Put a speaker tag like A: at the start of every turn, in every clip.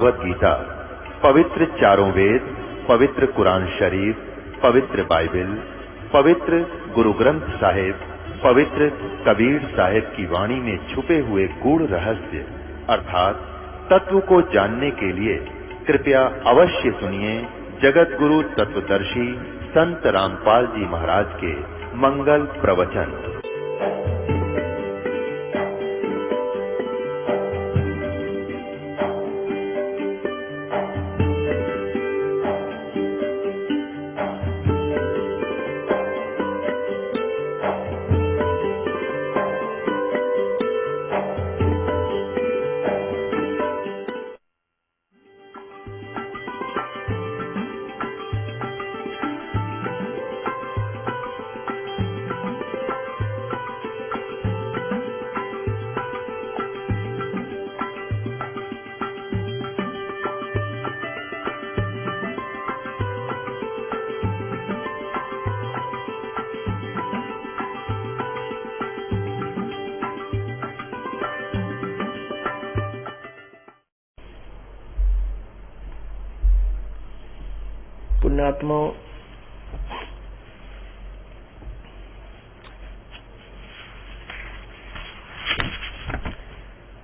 A: भगवद गीता, पवित्र चारों वेद, पवित्र कुरान शरीफ, पवित्र बाइबल, पवित्र गुरु ग्रंथ साहिब, पवित्र कबीर साहिब की वाणी में छुपे हुए गूढ़ रहस्य अर्थात तत्व को जानने के लिए कृपया अवश्य सुनिए जगत गुरु तत्वदर्शी संत रामपाल जी महाराज के मंगल प्रवचन।
B: पुण्यात्माओं,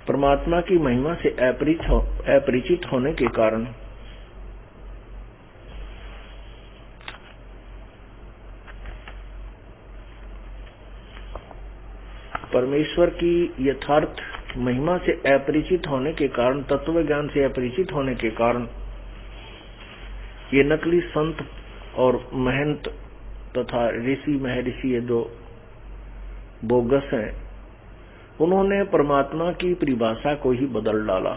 B: परमात्मा की महिमा से अपरिचित होने के कारण परमेश्वर की यथार्थ महिमा से अपरिचित होने के कारण, तत्व ज्ञान से अपरिचित होने के कारण ये नकली संत और महंत तथा ऋषि महर्षि, ये जो बोगस हैं, उन्होंने परमात्मा की परिभाषा को ही बदल डाला।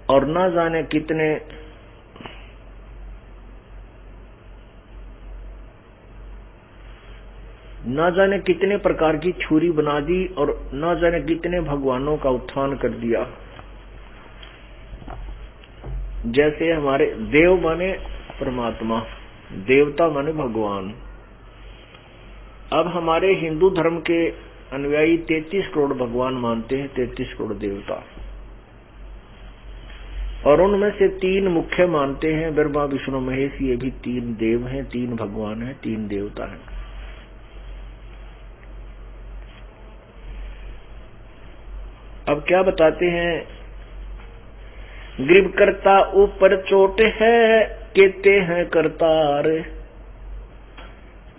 B: और ना जाने कितने प्रकार की छुरी बना दी और ना जाने कितने भगवानों का उत्थान कर दिया। जैसे हमारे देव माने परमात्मा, देवता माने भगवान। अब हमारे हिंदू धर्म के अनुयायी 33 करोड़ भगवान मानते हैं, 33 करोड़ देवता, और उनमें से 3 मुख्य मानते हैं, ब्रह्मा विष्णु महेश। ये भी 3 देव हैं, 3 भगवान हैं, 3 देवता हैं। अब क्या बताते हैं? ग्रीव करता ऊपर चोट है, कहते हैं करतार,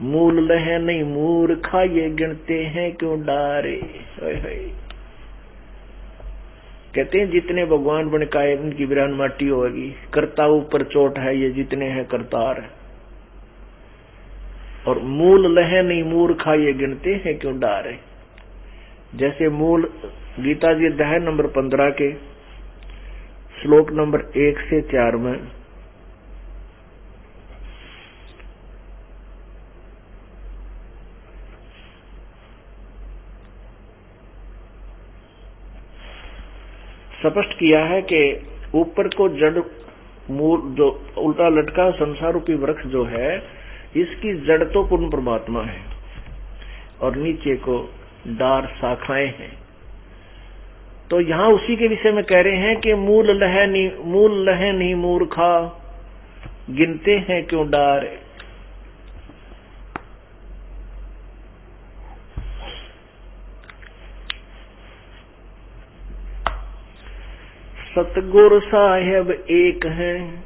B: मूल लहे नहीं मूर्खा, ये गिनते हैं क्यों डारे। कहते हैं जितने भगवान बन काए उनकी बिरान माटी होगी, करता ऊपर चोट है, ये जितने हैं करतार, और मूल लहे नहीं मूर्खा, ये गिनते हैं क्यों डारे। जैसे मूल गीता जी अध्याय नंबर 15 के श्लोक नंबर 1 से 4 में स्पष्ट किया है कि ऊपर को जड़ मूल जो उल्टा लटका संसार रूपी वृक्ष जो है, इसकी जड़ तो पूर्ण परमात्मा है, और नीचे को डार शाखाएं हैं। तो यहाँ उसी के विषय में कह रहे हैं कि मूल लहे नहीं मूर्खा, गिनते हैं क्यों डार। सतगुरु साहेब एक हैं,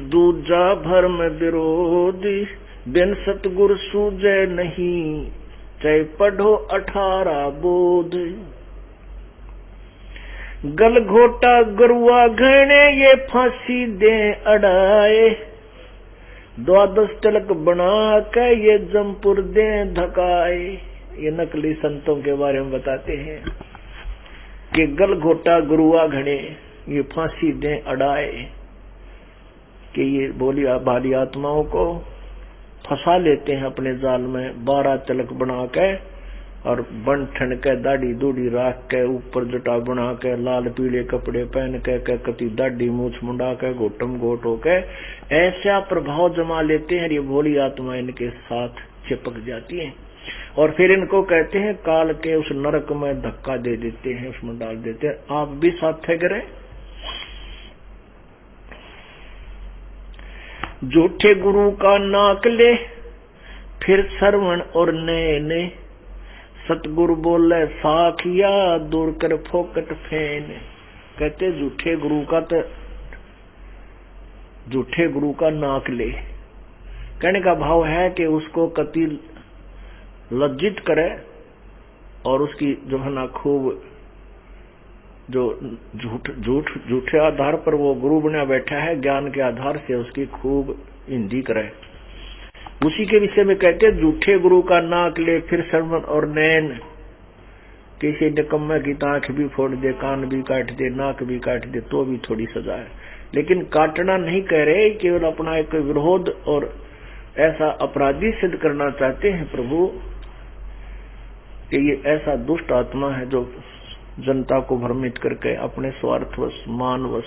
B: दूजा भरम विरोधी, बिन सतगुरु सूझे नहीं, चाहे पढ़ो 18 बोध। गल घोटा गुरुआ घने, ये फांसी दे अड़ाए, 12 तिलक बना के ये जमपुर दे धकाए। ये नकली संतों के बारे में बताते हैं कि गल घोटा गुरुआ घने, ये फांसी दे अड़ाए, कि ये भाली आत्माओं को फंसा लेते हैं अपने जाल में, 12 तिलक बना के और बन ठन के दाढ़ी दूढ़ी राख के ऊपर जटा बना के लाल पीले कपड़े पहन के कति दाढ़ी मूछ मुंडा के घोटम घोट होके ऐसा प्रभाव जमा लेते हैं। ये भोली आत्मा इनके साथ चिपक जाती है और फिर इनको कहते हैं काल के उस नरक में धक्का दे देते हैं, उसमें डाल देते हैं। आप भी साथ है करे। झूठे गुरु का नाक ले फिर श्रवण और नयने, सतगुरु बोले साखिया दूर कर फोकट फेन। कहते झूठे गुरु का नाक ले। कहने का भाव है कि उसको कति लज्जित करे और उसकी जो है ना खूब जो झूठे आधार पर वो गुरु बना बैठा है, ज्ञान के आधार से उसकी खूब हिंदी करे। उसी के विषय में कहते झूठे गुरु का नाक ले फिर श्रवण और नैन। किसी निकम्मे की आंख भी फोड़ दे, कान भी काट दे, नाक भी काट दे तो भी थोड़ी सजा है, लेकिन काटना नहीं कह रहे, केवल अपना एक विरोध और ऐसा अपराधी सिद्ध करना चाहते हैं प्रभु कि ये ऐसा दुष्ट आत्मा है जो जनता को भ्रमित करके अपने स्वार्थवश मानवश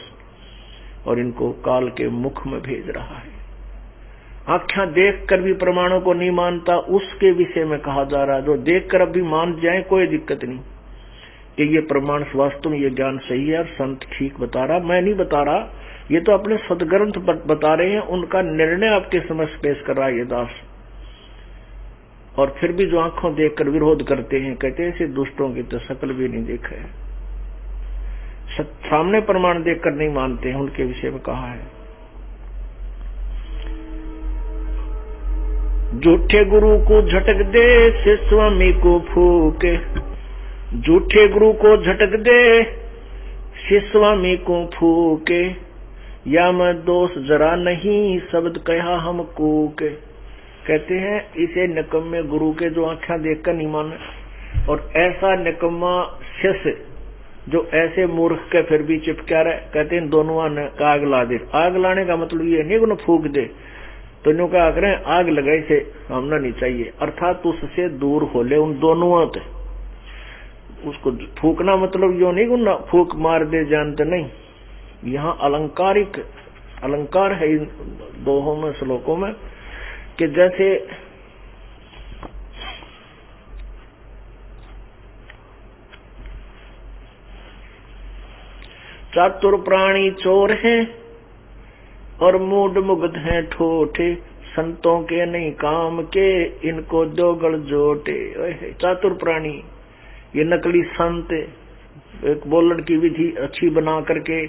B: और इनको काल के मुख में भेज रहा है। आख्या देख कर भी प्रमाणों को नहीं मानता, उसके विषय में कहा जा रहा है जो देख कर अभी मान जाए कोई दिक्कत नहीं कि ये प्रमाण वास्तव में ये ज्ञान सही है और संत ठीक बता रहा, मैं नहीं बता रहा, ये तो अपने सदग्रंथ बता रहे हैं, उनका निर्णय आपके समक्ष पेश कर रहा है ये दास। और फिर भी जो आंखों देखकर विरोध करते हैं, कहते हैं ऐसे दुष्टों की तो शकल भी नहीं देखा है, सामने प्रमाण देखकर नहीं मानते हैं, उनके विषय में कहा है। झूठे गुरु को झटक दे से स्वामी को फूके, झूठे गुरु को झटक दे से स्वामी को फूके, या मैं दोष जरा नहीं शब्द कहा हम कूके। कहते हैं इसे निकम्मे गुरु के जो आंखें देखकर नहीं माने और ऐसा निकम्मा शिष्य जो ऐसे मूर्ख के फिर भी चिपका रहे, कहते हैं दोनों ने आग ला दे। आग लाने का मतलब ये नहीं कि फूक दे, तो न्यू क्या करें आग लगाई से हमना नहीं चाहिए, अर्थात उससे दूर हो ले उन दोनों। उसको फूकना मतलब यो नहीं कि फूक मार दे जानते नहीं, यहाँ अलंकार है इन दोहों में श्लोकों में कि जैसे चातुर प्राणी चोर हैं और मूड मुग्ध हैं ठोठे, संतों के नहीं काम के इनको दो गल जोटे। चातुर प्राणी ये नकली संत एक बोलने की विधि अच्छी बना करके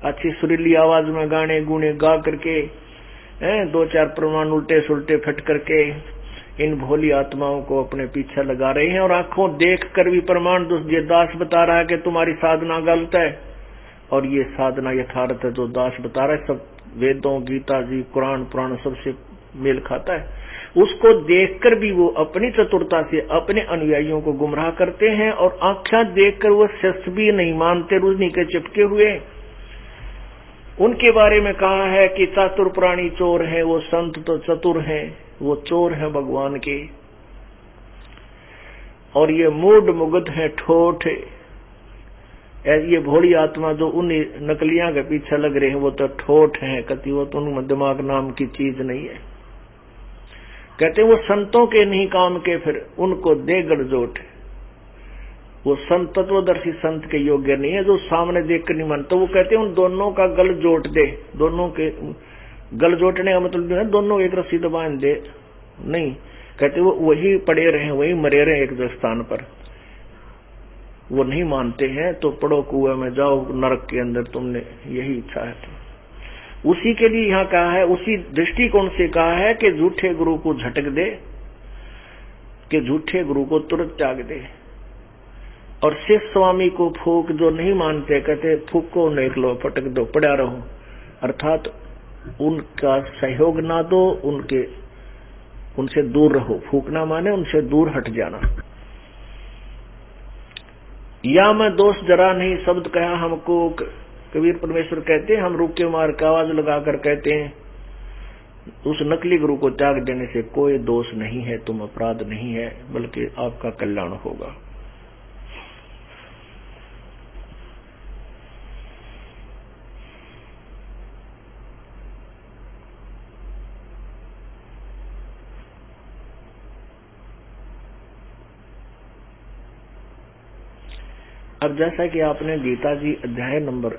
B: अच्छी सुरीली आवाज में गाने गुणे गा करके दो चार प्रमाण उल्टे सुलटे फट करके इन भोली आत्माओं को अपने पीछे लगा रहे हैं और आंखों देख कर भी प्रमाण ये दास बता रहा है कि तुम्हारी साधना गलत है और ये साधना यथार्थ है। जो दास बता रहा है सब वेदों गीता जी कुरान पुराण सबसे मेल खाता है। उसको देखकर भी वो अपनी चतुरता से अपने अनुयायियों को गुमराह करते हैं और आंखें देखकर वो शिष्य भी नहीं मानते, रुजनी के चिपके हुए। उनके बारे में कहा है कि चातुर प्राणी चोर है, वो संत तो चतुर हैं, वो चोर है भगवान के, और ये मूड मुग्ध है ठोठ। ये भोली आत्मा जो उन नकलियां के पीछे लग रहे हैं वो तो ठोठ हैं, कति वो तो उनमें दिमाग नाम की चीज नहीं है। कहते वो संतों के नहीं काम के फिर उनको दे गड़जोट। वो संत तत्वदर्शी संत के योग्य नहीं है जो सामने देखकर नहीं मानता। तो वो कहते हैं उन दोनों का गल जोट दे। दोनों के गल जोटने का मतलब जो है दोनों एक रस्सी तो बांध दे नहीं, कहते वो वही पड़े रहे वही मरे रहे एक स्थान पर। वो नहीं मानते हैं तो पड़ो कुएं में जाओ नरक के अंदर, तुमने यही इच्छा है तो। उसी के लिए यहाँ कहा है, उसी दृष्टिकोण से कहा है कि झूठे गुरु को झटक दे, कि झूठे गुरु को तुरंत त्याग दे। और शिष्य स्वामी को फूक जो नहीं मानते, कहते फूको निकलो फटक दो पड़ा रहो, अर्थात उनका सहयोग ना दो, उनसे दूर रहो। फूकना माने उनसे दूर हट जाना। या मैं दोष जरा नहीं शब्द कहा हमको, कबीर परमेश्वर कहते हैं हम रुके मार का आवाज लगाकर कहते हैं उस नकली गुरु को त्याग देने से कोई दोष नहीं है, तुम अपराध नहीं है, बल्कि आपका कल्याण होगा। अब जैसा कि आपने गीता जी अध्याय नंबर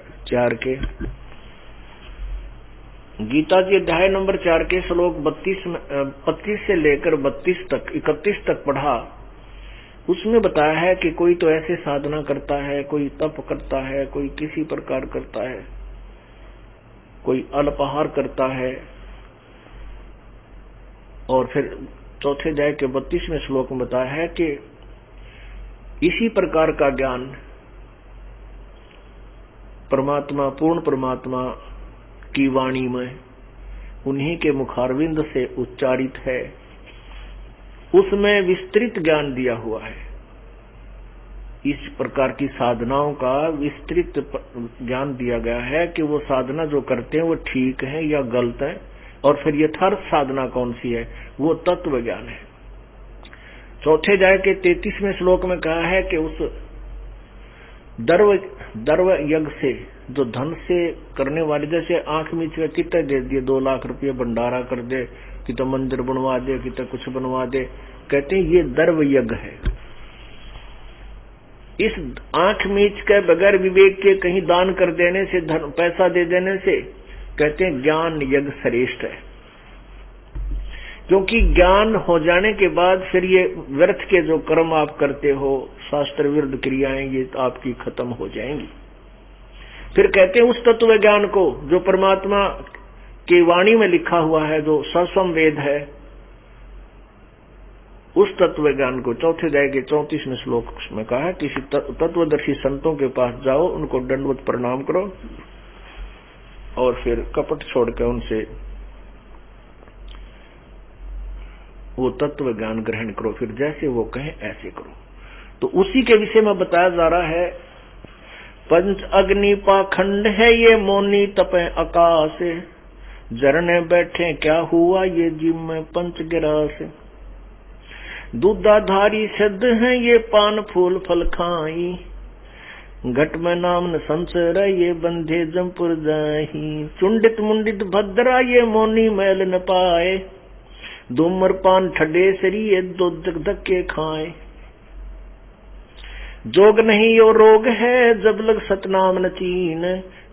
B: 4 के श्लोक 25 से लेकर 31 तक पढ़ा, उसमें बताया है कि कोई तो ऐसे साधना करता है, कोई तप करता है, कोई किसी प्रकार करता है, कोई अल्पाहार करता है। और फिर चौथे अध्याय के 32वें श्लोक में बताया है कि इसी प्रकार का ज्ञान परमात्मा, पूर्ण परमात्मा की वाणी में उन्हीं के मुखारविंद से उच्चारित है, उसमें विस्तृत ज्ञान दिया हुआ है। इस प्रकार की साधनाओं का विस्तृत ज्ञान दिया गया है कि वो साधना जो करते हैं वो ठीक है या गलत है, और फिर यथार्थ साधना कौन सी है, वो तत्व ज्ञान है। चौथे अध्याय के 33वें श्लोक में कहा है कि उस दर्व यज्ञ से, जो धन से करने वाले, जैसे आंख मीच के कितने दे दिए, 2 लाख रुपये भंडारा कर दे, कितना मंदिर बनवा दे, कितना कुछ बनवा दे, कहते हैं ये दर्व यज्ञ है। इस आंख मीच के बगैर विवेक के कहीं दान कर देने से, धन पैसा दे देने से, कहते हैं ज्ञान यज्ञ श्रेष्ठ है। क्योंकि ज्ञान हो जाने के बाद फिर ये व्यर्थ के जो कर्म आप करते हो, शास्त्र विरुद्ध क्रियाएं, ये आपकी खत्म हो जाएंगी। फिर कहते हैं उस तत्व ज्ञान को जो परमात्मा की वाणी में लिखा हुआ है, जो सर्वस्व वेद है, उस तत्व ज्ञान को चौथे अध्याय के 34वें श्लोक में कहा है, किसी तत्वदर्शी संतों के पास जाओ, उनको दंडवत प्रणाम करो और फिर कपट छोड़कर उनसे वो तत्व ज्ञान ग्रहण करो, फिर जैसे वो कहें ऐसे करो। तो उसी के विषय में बताया जा रहा है, पंच अग्नि पाखंड है ये मौनी तपे आकाश, जरने बैठे क्या हुआ ये जिम में पंच गिरास, दूधाधारी सिद्ध है ये पान फूल फल खाई, घट में नाम न संसर ये बंधे जमपुर जाही, चुंडित मुंडित भद्रा ये मौनी मैल न पाए, धूम्रपान ठडे सरिये दो धक्के खाए, जोग नहीं यो रोग है जब लग सतनाम न चीन,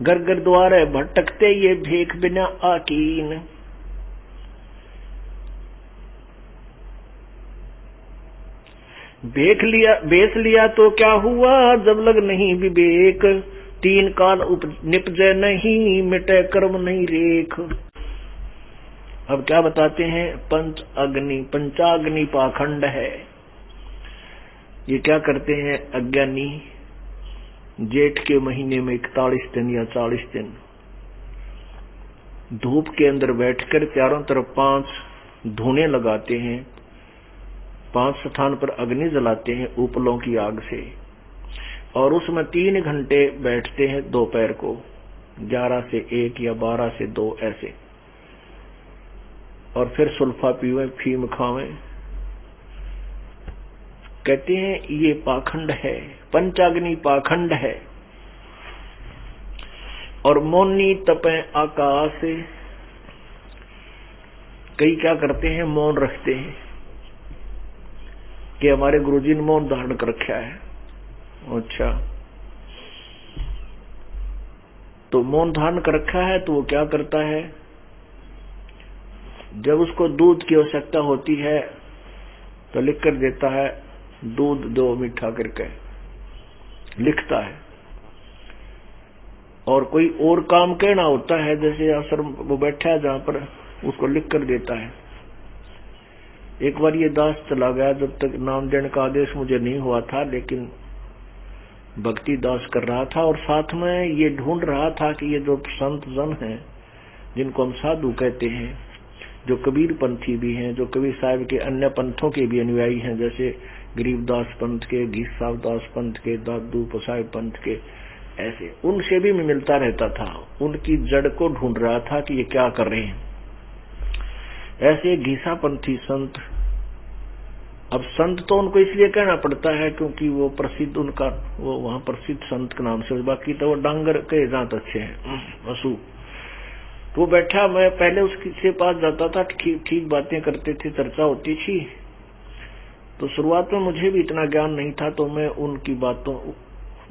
B: घर घर द्वारे भटकते ये भेख बिना आकीन, बेच लिया तो क्या हुआ जब लग नहीं विवेक, 3 काल निपजे नहीं मिटे कर्म नहीं रेख। अब क्या बताते हैं, पंचाग्नि पाखंड है। ये क्या करते हैं, अज्ञानी जेठ के महीने में 41 दिन या 40 दिन धूप के अंदर बैठकर चारों तरफ 5 धुने लगाते हैं, 5 स्थान पर अग्नि जलाते हैं उपलों की आग से, और उसमें 3 घंटे बैठते हैं दोपहर को, 11 से 1 या 12 से 2 ऐसे, और फिर सुल्फा पीवे, फीम खावे। कहते हैं ये पाखंड है, पंचाग्नि पाखंड है। और मौनी तपे आकाश, कई क्या करते हैं, मौन रखते हैं कि हमारे गुरुजी ने मौन धारण कर रखा है। अच्छा, तो मौन धारण कर रखा है तो वो क्या करता है, जब उसको दूध की आवश्यकता होती है तो लिख कर देता है, दूध दो मीठा करके लिखता है। और कोई और काम कहना होता है, जैसे आश्रम वो बैठा है जहां पर, उसको लिख कर देता है। एक बार ये दास चला गया, जब तक नाम देने का आदेश मुझे नहीं हुआ था, लेकिन भक्ति दास कर रहा था और साथ में ये ढूंढ रहा था कि ये जो संत जन हैं, जिनको हम साधु कहते हैं, जो कबीर पंथी भी हैं, जो कबीर साहब के अन्य पंथों के भी अनुयायी हैं, जैसे गरीबदास पंथ के, घीसाव दास पंथ के, दादू पसाई पंथ के, ऐसे उनसे भी मैं मिलता रहता था। उनकी जड़ को ढूंढ रहा था कि ये क्या कर रहे हैं। ऐसे घीसापंथी संत, अब संत तो उनको इसलिए कहना पड़ता है क्योंकि वो प्रसिद्ध, उनका वो वहां प्रसिद्ध संत के नाम से, बाकी तो वो डांगर के जात अच्छे हैं वसु। वो बैठा, मैं पहले उसके पास जाता था, ठीक बातें करते थे, चर्चा होती थी। तो शुरुआत में मुझे भी इतना ज्ञान नहीं था, तो मैं उनकी बातों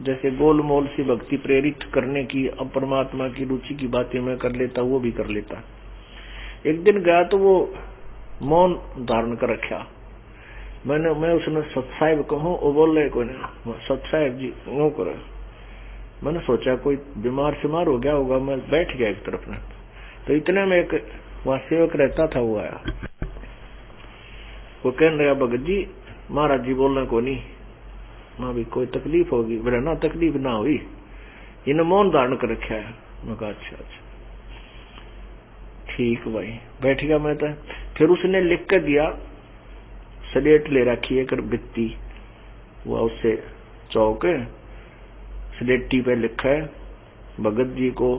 B: जैसे गोलमोल से भक्ति प्रेरित करने की, अब परमात्मा की रुचि की बातें मैं कर लेता, वो भी कर लेता। एक दिन गया तो वो मौन धारण कर रखा। मैं उसने सतसाहेब कहूँ, वो बोल रहे कोई नहीं, सतसाहेब जी वो करे। मैंने सोचा कोई बीमार शिमार हो गया होगा, मैं बैठ गया एक तरफ में। तो इतने में एक वहां सेवक रहता था, वो आया। वो कह रहा भगत जी महाराज जी बोलना को नहीं, माँ भी कोई तकलीफ होगी? बोला ना तकलीफ ना हुई, इन्हें मौन धारण कर रखा है। मैं कहा अच्छा अच्छा ठीक भाई, बैठ गया मैं। तो फिर उसने लिख कर दिया, स्लेट ले रखी है कर बित्ती, वो उससे चौक स्लेटी पे लिखा है भगत जी को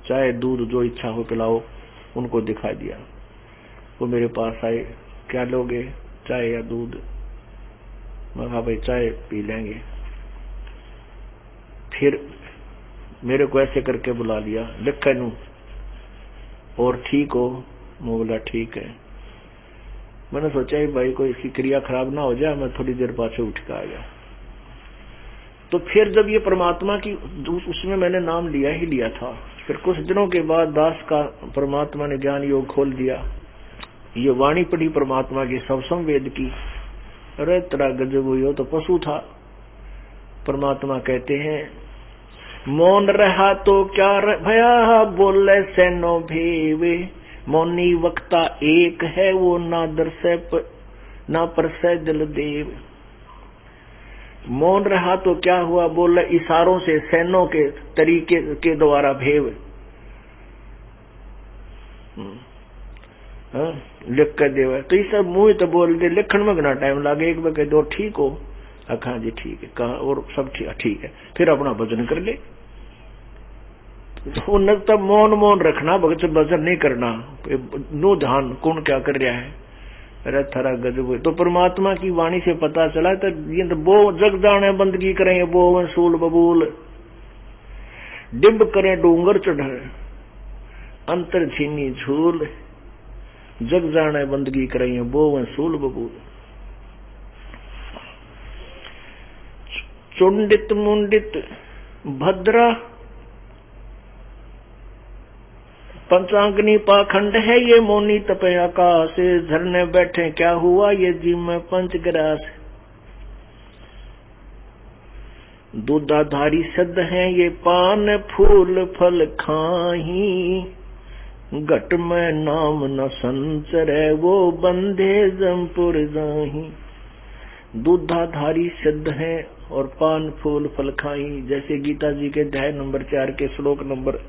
B: चाय दूध जो इच्छा हो पिलाओ, उनको दिखा दिया। वो मेरे पास आए, क्या लोगे, चाय या दूध? मैं कहा भाई चाय पी लेंगे। फिर मेरे को ऐसे करके बुला लिया, लिखा नू और ठीक हो? मैं बोला ठीक है। मैंने सोचा भाई कोई इसकी क्रिया खराब ना हो जाए, मैं थोड़ी देर पाछे उठ के आ गया। तो फिर जब ये परमात्मा की, उसमें मैंने नाम लिया ही लिया था। फिर कुछ दिनों के बाद दास का परमात्मा ने ज्ञान योग खोल दिया, ये वाणी पढ़ी परमात्मा की सबसम वेद की। अरे तेरा गजब हुई हो, तो पशु था। परमात्मा कहते हैं मौन रहा तो क्या भया, बोले से नो भेवे, मौनी वक्ता एक है, वो ना दर्शे ना परसे दिल देव। मौन रहा तो क्या हुआ, बोले इशारों से, सैनों के तरीके के द्वारा भेव लिख कर देवे। तो ये सब मुंह तो बोल दे, लिखण में घना टाइम लागे। एक बार कह दो ठीक हो, हाँ जी ठीक है, कहा और सब ठीक है, फिर अपना भजन कर ले। तो तब मौन रखना, भगत भजन नहीं करना, नो ध्यान कौन क्या कर रहा है। अरे थारा गजब। तो परमात्मा की वाणी से पता चला, तो ये तो वो जग जाने बंदगी करें, वो सूल बबूल डिब करें डूंगर चढ़े, अंतर छीनी झूल, जग जाने बंदगी करें, वो सूल बबूल। चुंडित मुंडित भद्रा पंचांगनी पाखंड है, ये मोनी तपे आकाश, झरने बैठे क्या हुआ, ये जी में पंचग्रास। दूधाधारी सद है, ये पान फूल फल खाही, घट में नाम न संचरे, वो बंधे जमपुर जाही। दूधाधारी सिद्ध है और पान फूल फल खाई, जैसे गीता जी के अध्याय नंबर 4 के श्लोक नंबर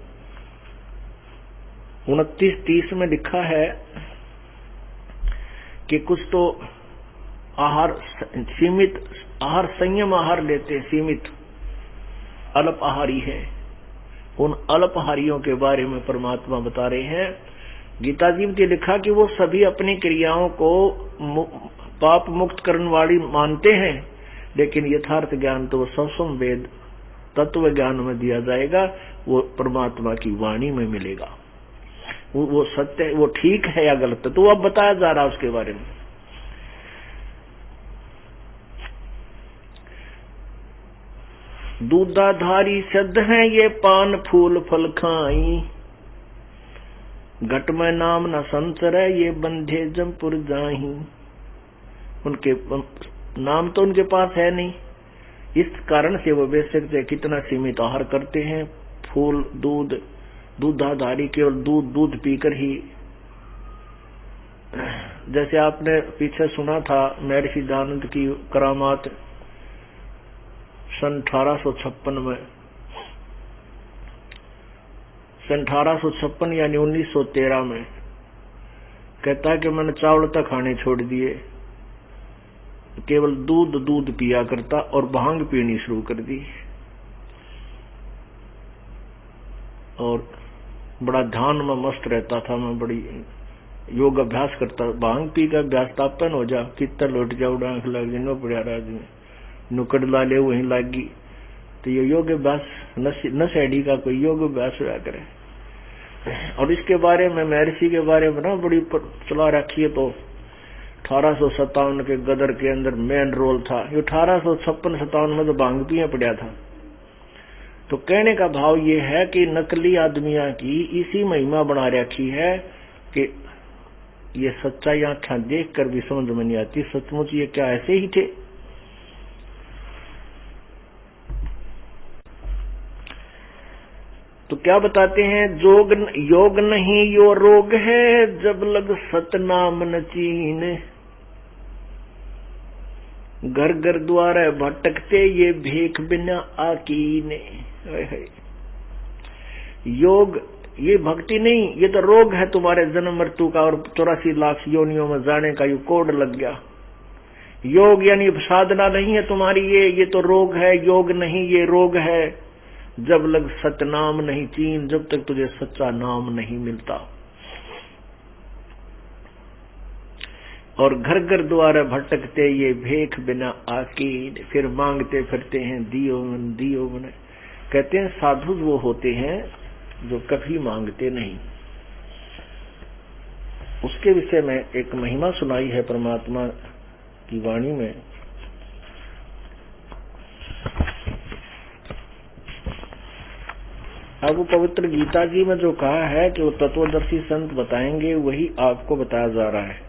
B: 29-30 में लिखा है कि कुछ तो आहार सीमित आहार, संयम आहार लेते, सीमित अल्प आहारी है। उन अल्प आहारियों के बारे में परमात्मा बता रहे हैं। गीता जी में लिखा कि वो सभी अपनी क्रियाओं को पाप मुक्त करने वाली मानते हैं, लेकिन यथार्थ ज्ञान तो सबसम वेद तत्व ज्ञान में दिया जाएगा, वो परमात्मा की वाणी में मिलेगा। वो सत्य, वो ठीक है या गलत है, तो अब बताया जा रहा है उसके बारे में। दूधाधारी सिद्ध है, ये पान फूल फल खाई, घट में नाम न संचरे, ये बंधे जमपुर जाही। उनके नाम तो उनके पास है नहीं, इस कारण से वो बेशक से कितना सीमित आहार करते हैं। फूल दूध, दूधाधारी केवल दूध पीकर ही, जैसे आपने पीछे सुना था महर्षि दयानंद की करामात, सन 1856 में, सन 1856 यानी 1913 में कहता है कि मैंने चावल तक खाने छोड़ दिए, केवल दूध पिया करता और भांग पीनी शुरू कर दी, और बड़ा ध्यान में मस्त रहता था मैं, बड़ी योग अभ्यास करता, भांग पी का अभ्यास तापन हो जा, कितना लौट जा, उड़ांख लग जिनो पड़ा राज में नुकड़ ला ले वहीं लागी। तो ये योग अभ्यास नशेड़ी का कोई योग अभ्यास हुआ करे। और इसके बारे में महर्षि के बारे में ना बड़ी चला रखी है। तो 1857 के गदर के अंदर मेन रोल था। ये 1856-57 में तो भांग पिए पड़ा था। तो कहने का भाव ये है कि नकली आदमिया की इसी महिमा बना रखी है कि ये सच्चाई आंखें देख कर भी समझ में नहीं आती, सचमुच ये क्या ऐसे ही थे। तो क्या बताते हैं, योग नहीं यो रोग है, जब लग सतनाम न चीन, घर घर द्वार भटकते ये भीख बिना आकीने। योग ये भक्ति नहीं, ये तो रोग है तुम्हारे जन्म मृत्यु का और 84 लाख योनियों में जाने का ये कोड लग गया। योग यानी साधना नहीं है तुम्हारी, ये तो रोग है। योग नहीं ये रोग है, जब लग सतनाम नहीं चीन, जब तक तुझे सच्चा नाम नहीं मिलता। और घर घर द्वारा भटकते ये भेख बिना आकीन, फिर मांगते फिरते हैं दियो मन दियो मन। कहते हैं साधु वो होते हैं जो कभी मांगते नहीं। उसके विषय में एक महिमा सुनाई है परमात्मा की वाणी में। अब वो पवित्र गीता जी में जो कहा है कि वो तत्वदर्शी संत बताएंगे, वही आपको बताया जा रहा है।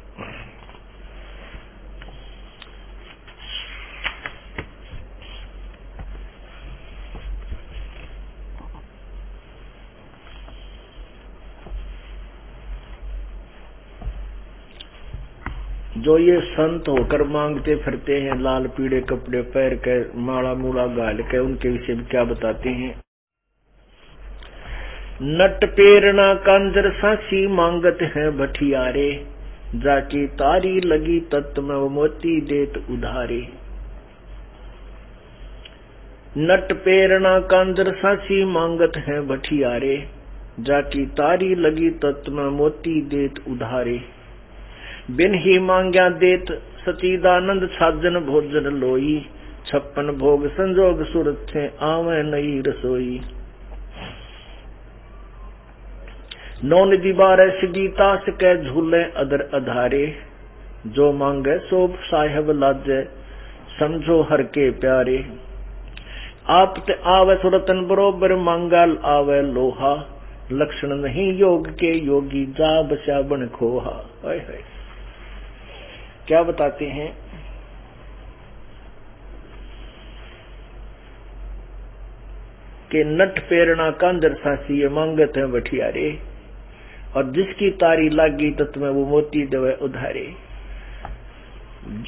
B: जो ये संत होकर मांगते फिरते हैं, लाल पीड़े कपड़े पहन के माला मूला गाल के, उनके विषय में क्या बताते हैं। नट पेरना कांजर सासी मांगत है भठियारे, जाकी तारी लगी तत्व में वो मोती देत उधारे। नट पेरना कांजर सासी मांगत है भठियारे, जाकी तारी लगी तत्व में मोती देत उधारे। बिन ही मांग्या देत सचिदानंद साजन भोजन लोई, 56 भोग संजोग सुरत थे आवे नई रसोई। नौ निधि 12 सिगीता के झूले अदर अधारे, जो मांगे सोप साहेब लाजे समझो हर के प्यारे। आप ते आवे सुरतन बरोबर मांगल आवे लोहा, लक्षण नहीं योग के योगी जा बचा बन खोहा। क्या बताते हैं कि नट पेरना कांदर सासी ये मांगत है बठियारे, और जिसकी तारी लागी तत्व में वो मोती देवे उधारे।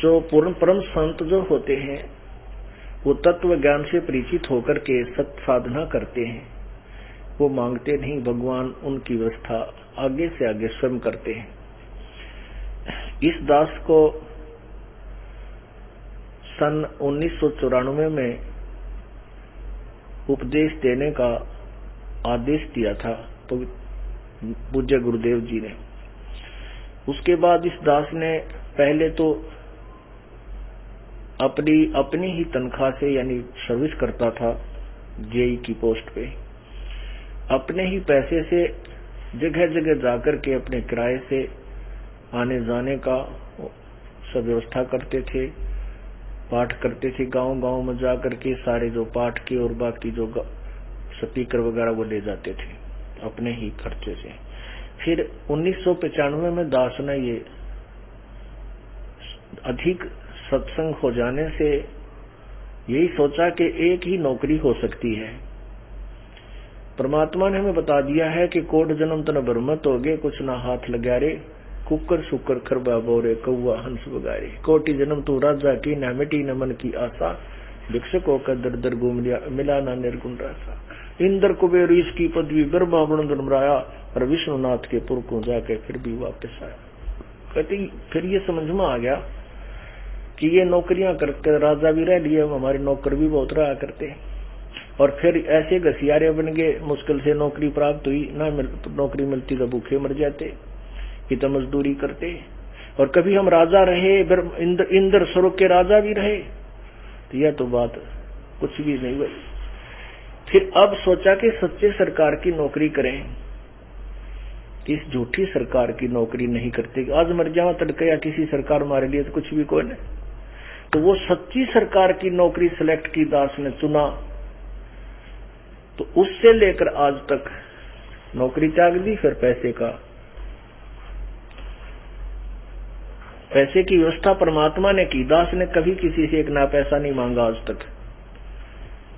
B: जो पूर्ण परम संत जो होते हैं वो तत्व ज्ञान से परिचित होकर के सत साधना करते हैं। वो मांगते नहीं, भगवान उनकी व्यवस्था आगे से आगे स्वयं करते हैं। इस दास को सन 1994 में उपदेश देने का आदेश दिया था पूज्य गुरुदेव जी ने। उसके बाद इस दास ने पहले तो अपनी ही तनख्वाह से, यानी सर्विस करता था जेई की पोस्ट पे, अपने ही पैसे से जगह जगह जाकर के अपने किराए से आने जाने का सब व्यवस्था करते थे। पाठ करते थे, गांव गांव में जाकर के सारे जो पाठ के और बाकी जो स्पीकर वगैरह वो ले जाते थे अपने ही खर्चे से। फिर 1995 में दास ने ये अधिक सत्संग हो जाने से यही सोचा कि एक ही नौकरी हो सकती है। परमात्मा ने हमें बता दिया है कि कोट जन्म तन बरमत हो गए, कुछ ना हाथ लगा रे, कुकर शुकर खरबा बोरे कौआ हंस बगारे। कोटि जन्म तू राजा की न मिटी न मन की आशा, भिक्षकों का दर दर घूम लिया मिला ना निर्गुण रासा। इंद्र कुबेर इसकी पदवी ब्रह्मा बनमराया, और विष्णुनाथ के पुर को जाके फिर भी वापस आया। कहती फिर ये समझ में आ गया कि ये नौकरियां करके राजा भी रह लिए, हमारे नौकर भी बहुत रहा करते। और फिर ऐसे घसियारे बन गए, मुश्किल से नौकरी प्राप्त हुई, नौकरी मिलती तो भूखे मर जाते। इतना मजदूरी करते। और कभी हम राजा रहे, इंद्र स्वर्ग के राजा भी रहे, तो यह तो बात कुछ भी नहीं हुई। फिर अब सोचा कि सच्चे सरकार की नौकरी करें, इस झूठी सरकार की नौकरी नहीं करते। आज मर जावा तड़के या किसी सरकार हमारे लिए तो कुछ भी कोई नहीं। तो वो सच्ची सरकार की नौकरी सिलेक्ट की, दास ने चुना। तो उससे लेकर आज तक नौकरी त्याग दी। फिर पैसे की व्यवस्था परमात्मा ने की, दास ने कभी किसी से एक ना पैसा नहीं मांगा आज तक।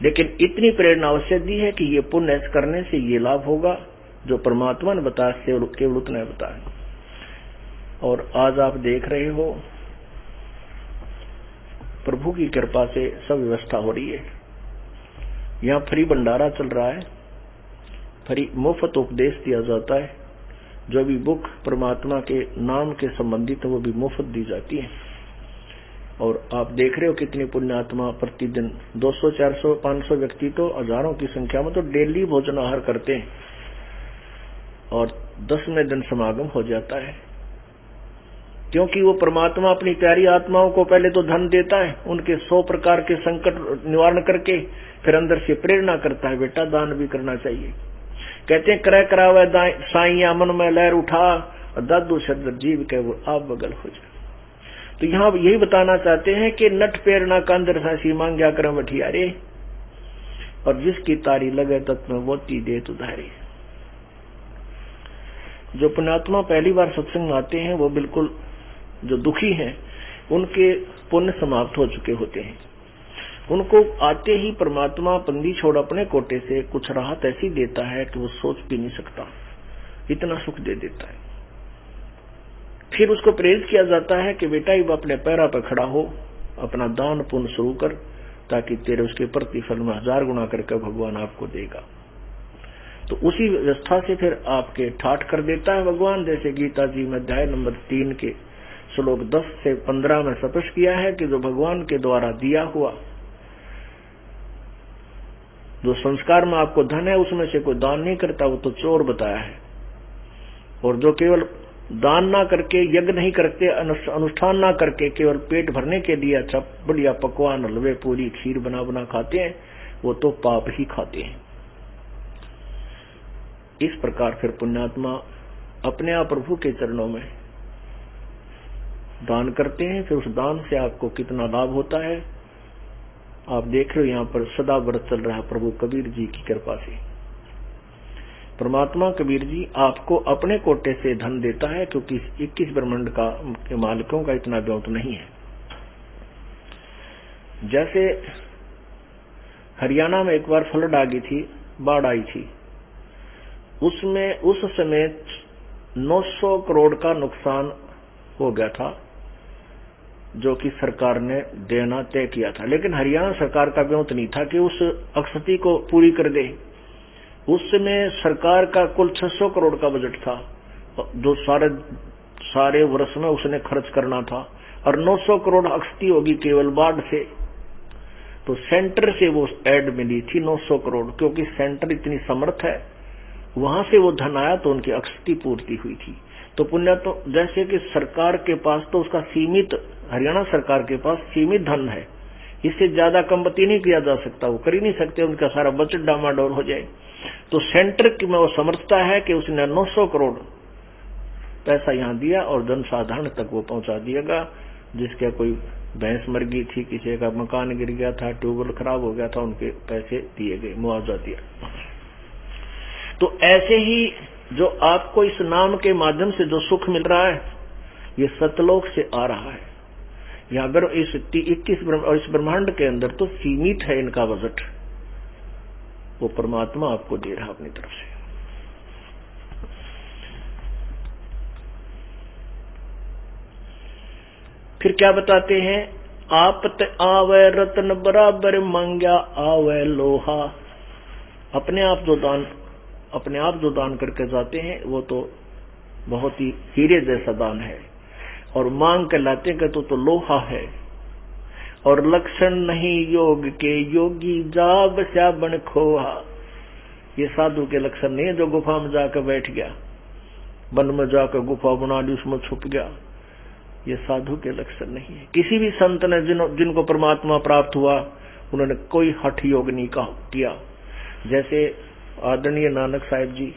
B: लेकिन इतनी प्रेरणा अवश्य दी है कि ये पुण्य करने से ये लाभ होगा, जो परमात्मा ने बताया केवल उतना बताया। और आज आप देख रहे हो प्रभु की कृपा से सब व्यवस्था हो रही है। यहाँ फ्री भंडारा चल रहा है, फ्री मुफ्त उपदेश दिया जाता है। जो भी बुक परमात्मा के नाम के संबंधित है वो भी मुफ्त दी जाती है। और आप देख रहे हो कितनी पुण्यात्मा प्रतिदिन 200, 400, 500 व्यक्ति तो हजारों की संख्या में तो डेली भोजन आहार करते हैं। और 10वें दिन समागम हो जाता है, क्योंकि वो परमात्मा अपनी प्यारी आत्माओं को पहले तो धन देता है, उनके 100 प्रकार के संकट निवारण करके फिर अंदर से प्रेरणा करता है, बेटा दान भी करना चाहिए। कहते हैं क्रय करावे साइया मन में लहर उठा, दादू शब्द जीव के वो आप बगल हो जाए। तो यहाँ यही बताना चाहते हैं कि नट प्रेरणा का अंदर सासी मांग्या कर बठियारे, और जिसकी तारी लगे तत्व मोती दे तुधारे। जो पुण्यात्मा पहली बार सत्संग में आते हैं वो बिल्कुल जो दुखी हैं, उनके पुण्य समाप्त हो चुके होते हैं। उनको आते ही परमात्मा बंदी छोड़ अपने कोटे से कुछ राहत ऐसी देता है कि वो सोच भी नहीं सकता, इतना सुख दे देता है। फिर उसको प्रेरित किया जाता है कि बेटा अब अपने पैरों पर खड़ा हो, अपना दान पुण्य शुरू कर, ताकि तेरे उसके प्रतिफल में 1000 गुना करके भगवान आपको देगा। तो उसी व्यवस्था से फिर आपके ठाठ कर देता है भगवान। जैसे गीता जी में अध्याय नंबर 3 के श्लोक 10 से 15 में स्पष्ट किया है कि जो भगवान के द्वारा दिया हुआ जो संस्कार में आपको धन है, उसमें से कोई दान नहीं करता, वो तो चोर बताया है। और जो केवल दान ना करके, यज्ञ नहीं करते, अनुष्ठान ना करके केवल पेट भरने के लिए अच्छा बढ़िया पकवान, हलवे, पूरी, खीर बना बना खाते हैं, वो तो पाप ही खाते हैं। इस प्रकार फिर पुण्यात्मा अपने आप प्रभु के चरणों में दान करते हैं। फिर उस दान से आपको कितना लाभ होता है आप देख रहे हो। यहाँ पर सदा व्रत चल रहा है प्रभु कबीर जी की कृपा से। परमात्मा कबीर जी आपको अपने कोटे से धन देता है, क्योंकि 21 ब्रह्मांड का के मालिकों का इतना व्यौत नहीं है। जैसे हरियाणा में एक बार फ्लड आ गई थी, बाढ़ आई थी, उसमें उस समय 900 करोड़ का नुकसान हो गया था, जो कि सरकार ने देना तय किया था। लेकिन हरियाणा सरकार का व्यौत नहीं था कि उस अक्षति को पूरी कर दे। उस समय सरकार का कुल 600 करोड़ का बजट था, जो सारे वर्ष में उसने खर्च करना था, और 900 करोड़ अक्षति होगी केवल बाढ़ से। तो सेंटर से वो एड मिली थी 900 करोड़, क्योंकि सेंटर इतनी समर्थ है, वहां से वो धन आया तो उनकी अक्षति पूर्ति हुई थी। तो पुण्य तो जैसे कि सरकार के पास तो उसका सीमित, हरियाणा सरकार के पास सीमित धन है, इससे ज्यादा कमबत्ती नहीं किया जा सकता, वो कर ही नहीं सकते, उनका सारा बजट डामाडोल हो जाए। तो सेंटर की में वो समझता है कि उसने 900 करोड़ पैसा यहाँ दिया और जनसाधारण तक वो पहुंचा दिएगा। जिसका कोई भैंस मर गई थी, किसी का मकान गिर गया था, ट्यूबवेल खराब हो गया था, उनके पैसे दिए गए, मुआवजा दिया। तो ऐसे ही जो आपको इस नाम के माध्यम से जो सुख मिल रहा है, ये सतलोक से आ रहा है। यहाँ अगर इस 21 और इस ब्रह्मांड के अंदर तो सीमित है इनका बजट, वो परमात्मा आपको दे रहा अपनी तरफ से। फिर क्या बताते हैं, आपत आवे रत्न बराबर मांग्या आवे लोहा। अपने आप जो दान करके जाते हैं वो तो बहुत ही हीरे जैसा दान है, और मांग कर लाते हैं तो लोहा है। और लक्षण नहीं योग के योगी जाब स्या बन खोहा। ये साधु के लक्षण नहीं है जो गुफा में जाकर बैठ गया, वन में जाकर गुफा बना ली, उसमें छुप गया। ये साधु के लक्षण नहीं है। किसी भी संत ने जिनको परमात्मा प्राप्त हुआ, उन्होंने कोई हठ योग नहीं किया। जैसे आदरणीय नानक साहिब जी,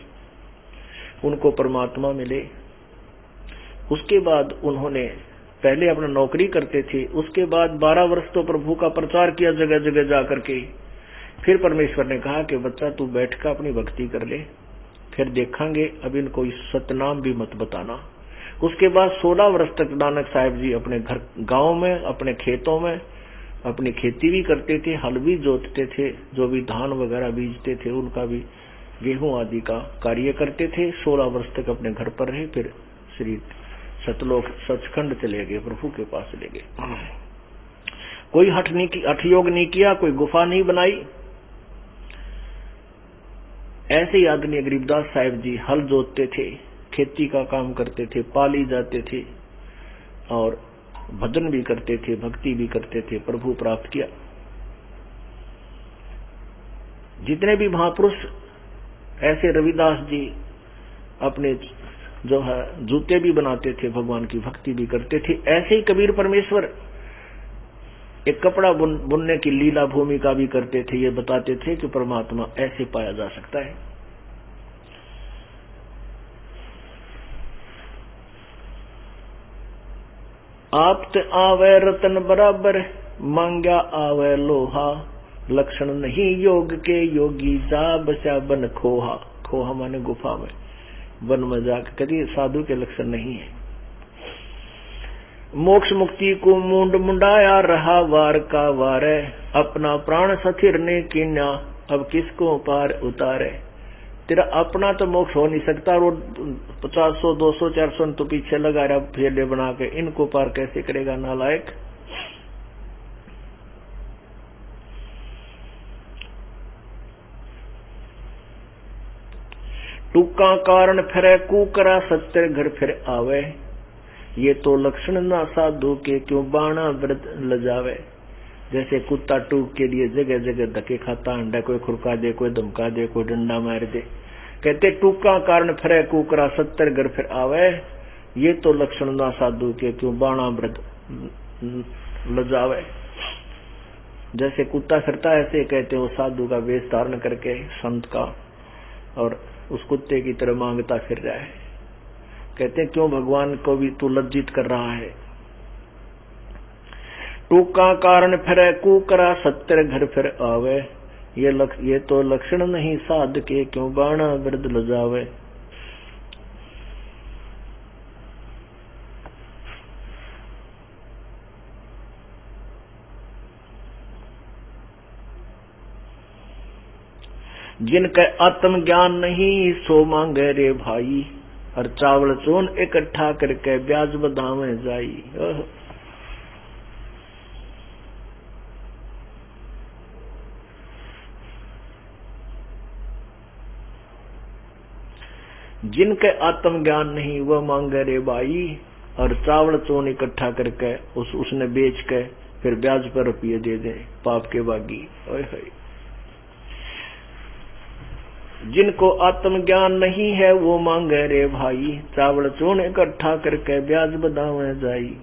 B: उनको परमात्मा मिले, उसके बाद उन्होंने पहले अपना नौकरी करते थे, उसके बाद 12 वर्ष तो प्रभु का प्रचार किया जगह जगह जाकर के। फिर परमेश्वर ने कहा कि बच्चा तू बैठकर अपनी भक्ति कर ले, फिर देखेंगे, अब इनको सतनाम भी मत बताना। उसके बाद 16 वर्ष तक नानक साहिब जी अपने घर गांव में, अपने खेतों में अपनी खेती भी करते थे, हल भी जोतते थे, जो भी धान वगैरह बीजते थे उनका भी, गेहूं आदि का कार्य करते थे। 16 वर्ष तक अपने घर पर रहे, फिर श्री सतलोक सचखंड चले गए, प्रभु के पास चले गए। कोई हठ योग नहीं किया, कोई गुफा नहीं बनाई। ऐसे ही आदरणीय गरीबदास साहिब जी हल जोतते थे, खेती का काम करते थे, पाली जाते थे और भजन भी करते थे, भक्ति भी करते थे, प्रभु प्राप्त किया। जितने भी महापुरुष ऐसे, रविदास जी अपने जो है जूते भी बनाते थे, भगवान की भक्ति भी करते थे। ऐसे ही कबीर परमेश्वर एक कपड़ा बुनने की लीला भूमिका भी करते थे। ये बताते थे कि परमात्मा ऐसे पाया जा सकता है। आपत आवे रतन बराबर, मांग्या आवे लोहा, लक्षण नहीं योग के योगी, जा बचा बन खोहा। खोहा माने गुफा में, वन में जाकर कभी साधु के लक्षण नहीं है। मोक्ष मुक्ति को मुंड मुंडाया, रहा वार का वारे, अपना प्राण सथिर ने कीन्या, अब किसको पार उतारे। तेरा अपना तो मोक्ष हो नहीं सकता, और 50, 200, 400 तो पीछे लगा रहा फेले बना के, इनको पार कैसे करेगा नालायक। टूका कारण फिरे कुकरा, सत्तर घर फिर आवे, ये तो लक्षण ना साधु के, क्यों बाणा व्रत लजावे। जैसे कुत्ता टूक के लिए जगह जगह धक्के खाता, अंडा कोई खुरका दे, कोई धमका दे, कोई डंडा मार दे। कहते टूका कारण फिरे कुकरा, 70 घर फिर आवे, ये तो लक्षण ना साधु के, क्यों बाणा व्रत लजावे। जैसे कुत्ता फिरता है, ऐसे कहते वो साधु का वेश धारण करके संत का, और उस कुत्ते की तरह मांगता फिर रहा है। कहते क्यों भगवान को भी तू लज्जित कर रहा है। टूका कारण फिरे कुकरा, 70 घर फिर आवे, ये तो लक्षण नहीं साध के, क्यों बाणा व्रत लजावे। जिनके आत्म ज्ञान नहीं, सो मांगे रे भाई, और चावल चून इकट्ठा करके ब्याज बधावे जाई। जिनके आत्म ज्ञान नहीं, वह मांगे रे भाई, और चावल चून इकट्ठा करके उसने बेच के फिर ब्याज पर रुपये दे दे, पाप के बागी। जिनको आत्म ज्ञान नहीं है, वो मांगे रे भाई, चावल चून इकट्ठा करके ब्याज बधावे जाई।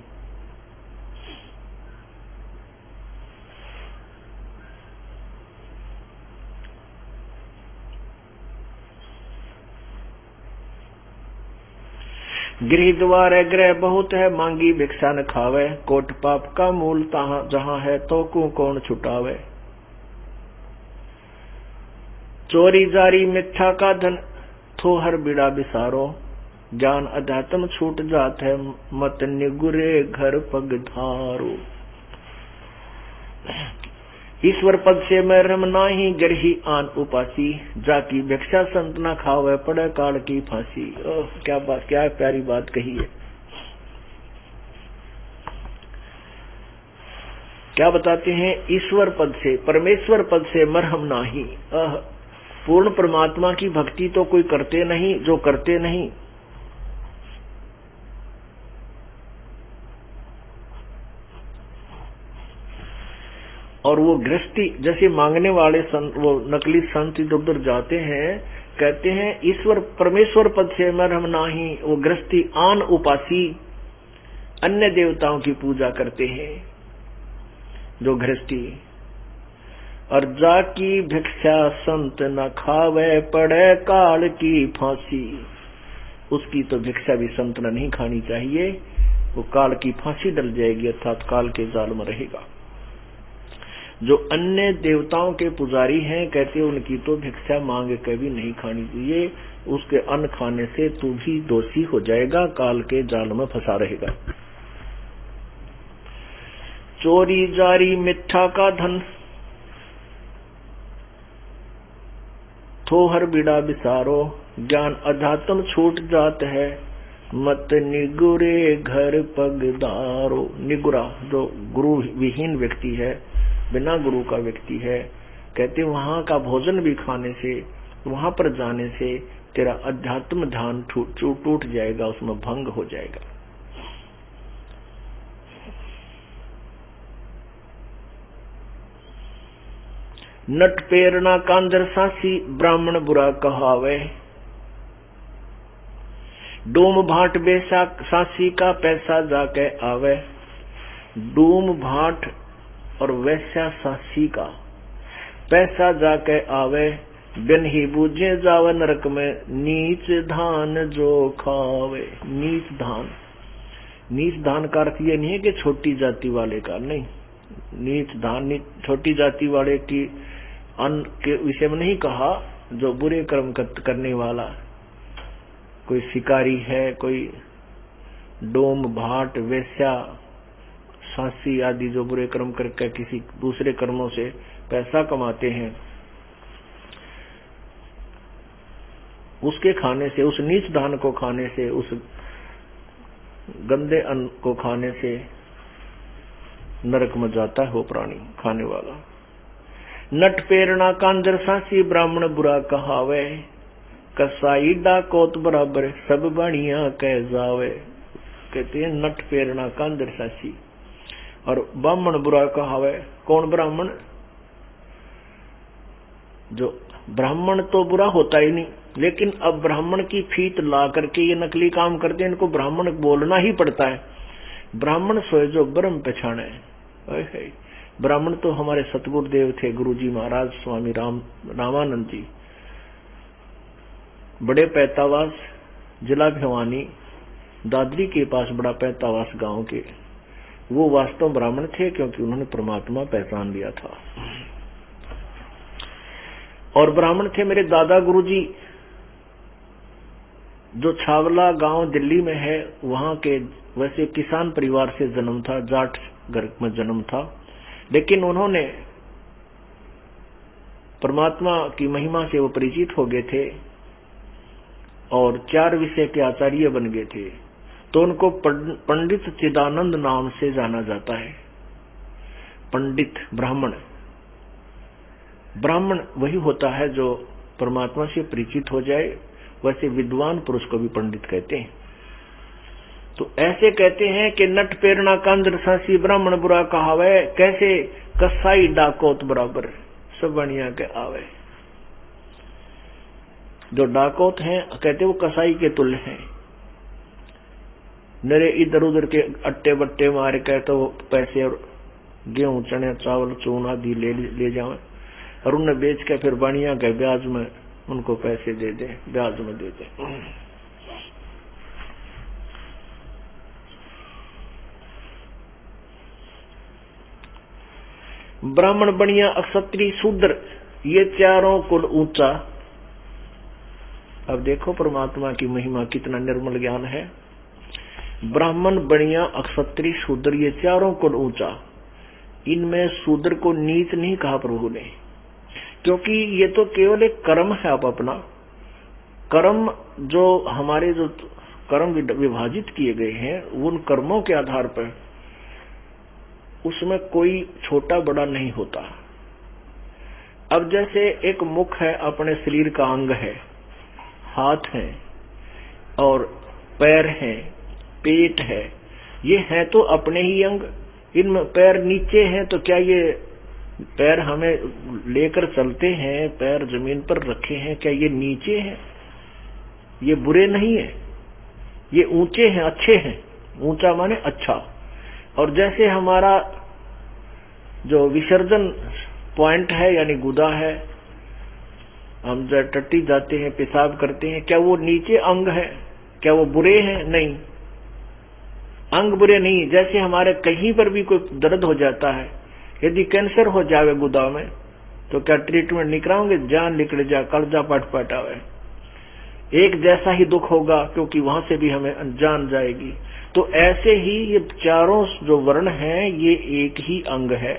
B: गृह द्वारे ग्रह बहुत है, मांगी भिक्षा न खावे, कोट पाप का मूल जहाँ है, तो को कौन छुटावे। चोरी जारी मिथ्या का धन, थो हर बिड़ा बिसारो, ज्ञान अध्यात्म छूट जात है, मत निगुरे घर पग धारो। ईश्वर पद से मैं रम नाही, गरही आन उपासी, जाकी भिक्षा संत न खावे, पड़े काल की फांसी। क्या बात, क्या प्यारी बात कही है। क्या बताते हैं, ईश्वर पद से, परमेश्वर पद से मरहम नाही। पूर्ण परमात्मा की भक्ति तो कोई करते नहीं, जो करते नहीं। और वो गृहस्थी जैसे मांगने वाले संत, वो नकली संत इधर उधर जाते हैं, कहते हैं ईश्वर परमेश्वर पद से मरहम नाही, वो गृहस्थी आन उपासी, अन्य देवताओं की पूजा करते हैं जो गृहस्थी। और जाकी भिक्षा संत न खावे, पड़े काल की फांसी, उसकी तो भिक्षा भी संत ने नहीं खानी चाहिए, वो काल की फांसी डल जाएगी, अर्थात काल के जाल में रहेगा। जो अन्य देवताओं के पुजारी हैं, कहते हैं उनकी तो भिक्षा मांग के भी नहीं खानी चाहिए, उसके अन्न खाने से तू भी दोषी हो जाएगा, काल के जाल में फंसा रहेगा। चोरी जारी मिथ्या का धन, थोहर बिड़ा बिसारो, ज्ञान अध्यात्म छूट जात है, मत निगुरे घर पगदारो। निगुरा जो गुरु विहीन व्यक्ति है, बिना गुरु का व्यक्ति है, कहते वहां का भोजन भी खाने से, वहां पर जाने से तेरा अध्यात्म ध्यान टूट जाएगा, उसमें भंग हो जाएगा। नट पेरना कांदर सासी, ब्राह्मण बुरा कहावे, डूम भाट बेसा सासी का, पैसा जाके आवे। डूम भाट और वैसा सासी का पैसा जाके आवे, बिन ही बूझे जावे नरक में, नीच धान जो खावे। नीच धान, नीच धान का अर्थ ये नहीं है कि छोटी जाति वाले का, नहीं। नीच धान छोटी जाति वाले की अन्न के विषय में नहीं कहा, जो बुरे कर्म करने वाला, कोई शिकारी है, कोई डोम भाट वेश्या सासी आदि जो बुरे कर्म करके किसी दूसरे कर्मों से पैसा कमाते हैं, उसके खाने से, उस नीच धान को खाने से, उस गंदे अन्न को खाने से नरक में जाता है वो प्राणी खाने वाला। नट पेरना कांदर सासी, ब्राह्मण बुरा कहावे, कसाई डाकोत बराबर, सब बढ़िया कह जावे। कहते हैं नट पेरना कांदर सासी, और ब्राह्मण बुरा कहावे। कौन ब्राह्मण? जो ब्राह्मण तो बुरा होता ही नहीं, लेकिन अब ब्राह्मण की फीत ला करके ये नकली काम करते हैं, इनको ब्राह्मण बोलना ही पड़ता है। ब्राह्मण सोए जो ब्रह्म पहचाने। ब्राह्मण तो हमारे सतगुरुदेव थे, गुरुजी महाराज स्वामी रामानंद जी, बड़े पैतावास, जिला भिवानी, दादरी के पास बड़ा पैतावास गांव के, वो वास्तव ब्राह्मण थे, क्योंकि उन्होंने परमात्मा पहचान लिया था। और ब्राह्मण थे मेरे दादा गुरुजी, जो छावला गांव दिल्ली में है, वहां के वैसे किसान परिवार से जन्म था, जाट घर में जन्म था, लेकिन उन्होंने परमात्मा की महिमा से वो परिचित हो गए थे और 4 विषय के आचार्य बन गए थे, तो उनको पंडित चिदानंद नाम से जाना जाता है। पंडित ब्राह्मण, ब्राह्मण वही होता है जो परमात्मा से परिचित हो जाए, वैसे विद्वान पुरुष को भी पंडित कहते हैं। तो ऐसे कहते हैं कि नट पेरना कांदर सासी, ब्राह्मण बुरा कहावे, कैसे कसाई डाकोत बराबर, सब बढ़िया के आवे। जो डाकोत हैं, कहते वो कसाई के तुल्य हैं, नरे इधर उधर के अट्टे बट्टे मारे के तो पैसे और गेहूं चने चावल चून आदि ले जाए और उन्हें बेच के फिर बढ़िया के ब्याज में उनको पैसे दे दे, ब्याज में दे दे। ब्राह्मण बनिया, अक्षत्री शूद्र, ये चारों कुल ऊंचा। अब देखो परमात्मा की महिमा, कितना निर्मल ज्ञान है। ब्राह्मण बनिया, अक्षत्री शूद्र, ये चारों कुल ऊंचा। इनमें शूद्र को नीच नहीं कहा प्रभु ने, क्योंकि ये तो केवल एक कर्म है। आप अपना कर्म, जो हमारे जो कर्म विभाजित किए गए हैं, उन कर्मों के आधार पर उसमें कोई छोटा बड़ा नहीं होता। अब जैसे एक मुख है, अपने शरीर का अंग है, हाथ है और पैर है, पेट है, ये है तो अपने ही अंग। इनमें पैर नीचे हैं तो क्या ये पैर हमें लेकर चलते हैं, पैर जमीन पर रखे हैं, क्या ये नीचे है? ये बुरे नहीं है, ये ऊंचे हैं, अच्छे हैं। ऊंचा माने अच्छा। और जैसे हमारा जो विसर्जन पॉइंट है यानी गुदा है, हम जब टट्टी जाते हैं, पेशाब करते हैं, क्या वो नीचे अंग है? क्या वो बुरे हैं? नहीं, अंग बुरे नहीं। जैसे हमारे कहीं पर भी कोई दर्द हो जाता है, यदि कैंसर हो जावे गुदा में, तो क्या ट्रीटमेंट नहीं कराओगे? जान निकल जा, कलजा पटपटावे, एक जैसा ही दुख होगा, क्योंकि वहां से भी हमें जान जाएगी। तो ऐसे ही ये चारों जो वर्ण हैं, ये एक ही अंग है,